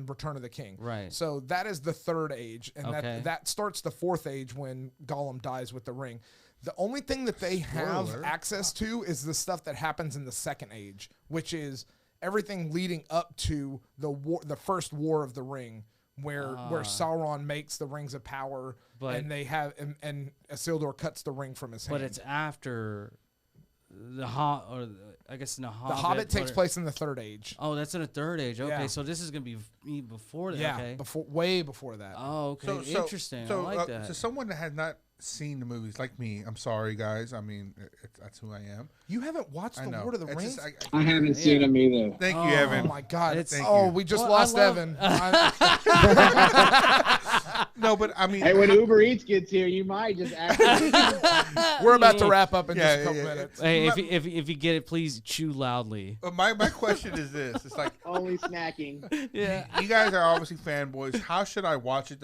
Return of the King.
Right.
So that is the third age, and
Okay.
that starts the fourth age when Gollum dies with the ring. The only thing that they have
Spoiler.
access to is the stuff that happens in the second age, which is everything leading up to the first War of the Ring, where Sauron makes the rings of power,
But-
and they have and Isildur cuts the ring from his hand.
But it's after the I guess in the Hobbit.
the Hobbit takes
but-
place in the third age.
Oh, that's in the third age. Okay,
Yeah.
so this is gonna be before that.
Yeah,
Okay.
way before that.
Oh, okay. Interesting. I like that.
So someone that has not seen the movies like me, I'm sorry, guys. I mean, that's who I am.
You haven't watched
I
the
know.
Lord of the
It's
Rings?
just,
I haven't seen them either.
thank you,
Oh,
Evan.
Oh my God!
It's-
Thank
Oh,
you.
we just
Well, I
lost
love-
Evan.
No, but I mean,
Hey, when Uber Eats gets here, you might just actively
We're about to wrap up in
Yeah,
just a couple
yeah, yeah.
minutes.
Hey, if you get it, please chew loudly.
my question is this: it's like
only snacking.
Yeah.
you guys are obviously fanboys. How should I watch it?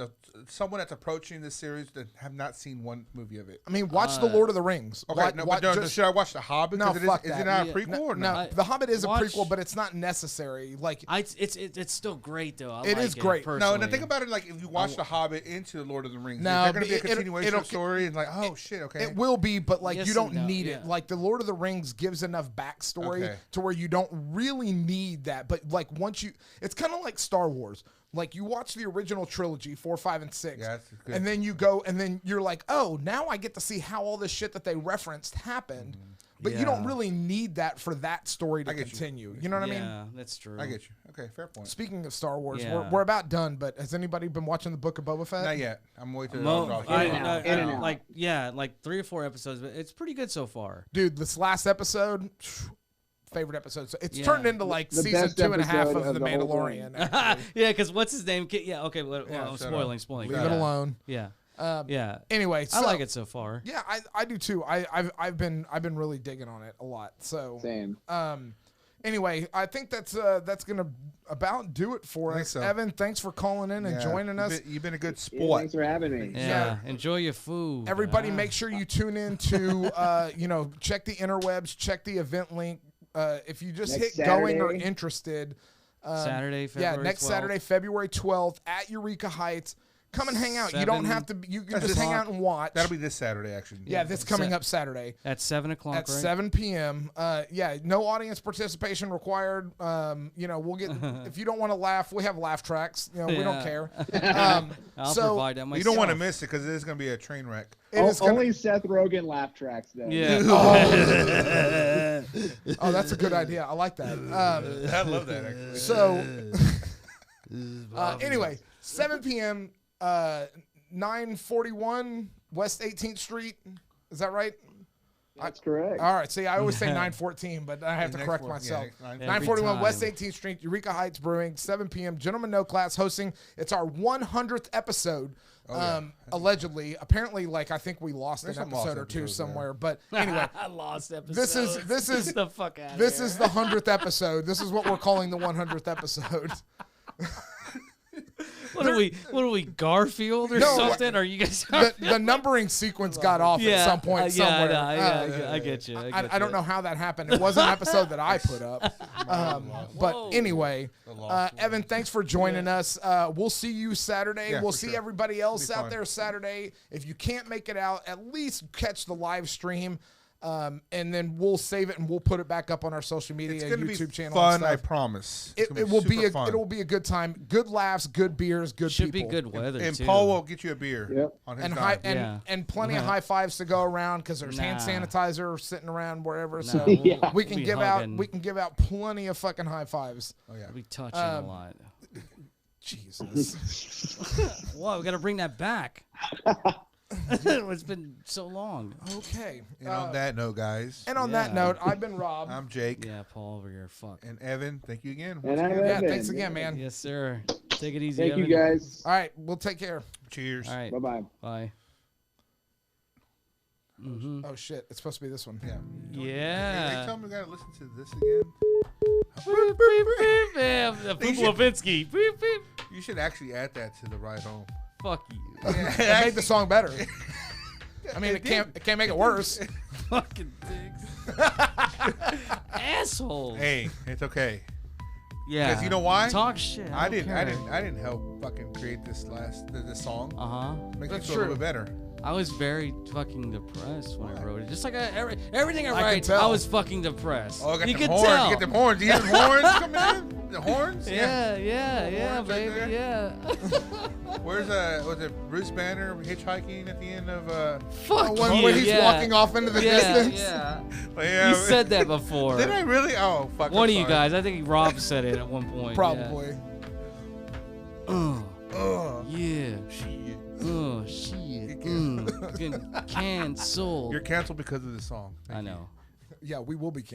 Someone that's approaching this series that have not seen one movie of it.
I mean, watch The Lord of the Rings.
Okay,
Watch-
no,
watch-
but
just-
should I watch The Hobbit?
No,
'Cause
fuck
is
that.
it not a
Yeah.
prequel or
no,
not?
The Hobbit is
Watch-
a prequel, but it's not necessary. Like,
It's still great though.
It is great.
No, and
Personally.
think about it like if you watch The Hobbit into The Lord of the Rings,
No,
is there going to be a
it'll-
continuation
it'll-
of the story and like, oh shit, okay.
it will be, but like
Yes
you don't
and no,
need
yeah.
it. Like The Lord of the Rings gives enough backstory
Okay.
to where you don't really need that. But like once you, it's kind of like Star Wars. Like you watch the original trilogy, 4, 5, and 6,
Yeah, that's good.
and then you go, and then you're like, oh, now I get to see how all this shit that they referenced happened. But you don't
Yeah.
really need that for that story to
I get you.
continue. You know what I mean?
Yeah, that's true.
I get you. Okay, fair point.
Speaking of Star Wars,
Yeah.
we're about done. But has anybody been watching the Book of Boba Fett?
Not yet. I'm waiting to.
Mo-
In and out, in and out.
like yeah, like 3 or 4 episodes, but it's pretty good so far.
Dude, this last episode, favorite episode. So it's
Yeah.
turned into like
The
season
best
2.5
episode
of
of
The
the whole
Mandalorian.
thing.
actually.
Yeah, because what's his name? Yeah, okay. Well,
Yeah,
I'm
shut
spoiling.
Leave
yeah.
it alone.
Yeah,
Um,
yeah.
Anyway,
I
so,
like it so far.
Yeah, I do too. I've been really digging on it a lot. So
Same.
anyway, I think that's gonna about do it for
I think
us.
so.
Evan, thanks for calling in and
Yeah,
joining us.
You've been a good
Yeah,
sport.
thanks for having me.
Yeah, enjoy your food.
Everybody,
Ah.
make sure you tune in to check the interwebs, check the event link. If you just
Next
hit going or
Saturday.
interested.
Saturday, February
next
12th.
Saturday, February 12th at Eureka Heights. Come and hang out. You don't have to. You can
That's
just
this-
hang out and watch.
That'll be this Saturday, actually.
yeah, this coming up Saturday
at 7:00,
at
right?
7 p.m. Yeah, no audience participation required. We'll get if you don't want to laugh, we have laugh tracks. We don't
Yeah.
care.
I'll
so
provide that myself.
You don't want to miss it because it is going to be a train wreck.
it is gonna,
Only Seth Rogen laugh tracks though.
Yeah.
oh, that's a good idea. I like that.
I love that, actually.
So anyway, 7 p.m. 941 West 18th Street. Is that right?
That's correct.
All right. See, I always say 914, but I have to
Next
correct
one,
myself.
yeah,
Every
941
time.
West 18th Street, Eureka Heights Brewing, 7 p.m. Gentlemen No Class hosting. It's our 100th episode.
yeah.
Allegedly, apparently, like I think we lost
There's
an
some lost
episode or two
episodes,
somewhere. But anyway,
I lost episode.
this is
the fuck out.
this is the 100th episode. This is what we're calling the 100th episode.
What are we, Garfield or
No,
something? Are you guys?
The numbering sequence got off at some point somewhere.
I get you.
I don't know how that happened. It was an episode that I put up. But
Whoa.
anyway,
lost
Evan, thanks for joining us. We'll see you Saturday.
Yeah,
we'll
for
see
sure.
everybody else
It'll be
out
fun.
there Saturday. If you can't make it out, at least catch the live stream. And then we'll save it and we'll put it back up on our social media,
It's going to
YouTube
be
channel. and
fun, I
stuff.
promise. It's
It
gonna be
will be
super fun.
it will be a good time. Good laughs, good beers, good
Should
people.
be good weather
And
too.
Paul will get you a beer
Yep.
on his
and
dime.
high
Yeah.
and plenty of high fives to go around because there's hand
Nah.
sanitizer sitting around wherever.
No,
So
Yeah.
we can
be
give
hugging.
out plenty of fucking high fives.
Oh, yeah.
We'll be touching a lot.
Jesus.
Wow, we got to bring that back. It's been so long.
Okay.
And on that note, guys,
And on that
Yeah.
note, I've been Rob.
I'm Jake.
Yeah, Paul over here. Fuck.
And Evan, thank you again.
And
Once
I'm
again.
Yeah,
Evan.
thanks again, man.
Yes, sir. Take it easy.
Thank you
Evan.
guys.
All right, we'll take care.
Cheers.
All right.
Bye bye.
Bye. Mm-hmm.
Oh shit, it's supposed to be this one.
Yeah. Hey,
Yeah.
tell me we got to listen to this again.
Beep, beep, beep. Yeah,
They
Poop Levinsky. Beep, beep.
You should actually add that to the ride home.
Fuck you.
It made the song better. I mean, it can't make it worse.
Fucking dicks. Asshole.
Hey, it's okay.
Yeah.
'Cause you know why?
Talk shit.
I didn't help fucking create this song.
Uh huh.
Makes
That's
me feel a
true.
little bit better.
I was very fucking depressed when I wrote it. Just like everything I
I can
wait,
tell.
I was fucking depressed.
Oh, I got
you
them
can
horns.
tell.
You get them horns. You hear them horns coming in? The horns?
Yeah,
Horns right
baby,
there.
yeah.
Where's was it Bruce Banner hitchhiking at the end of
Fuck
When,
you.
when he's
yeah.
walking off into the
yeah,
distance.
yeah.
yeah,
You said that before.
Did I really? Oh fuck.
One
I'm
of you
sorry.
guys. I think Rob said it at one point.
Probably.
Yeah.
Ugh.
Yeah.
Shit.
Oh shit. Fucking canceled.
You're canceled because of this song.
I know.
Yeah, we will be canceled.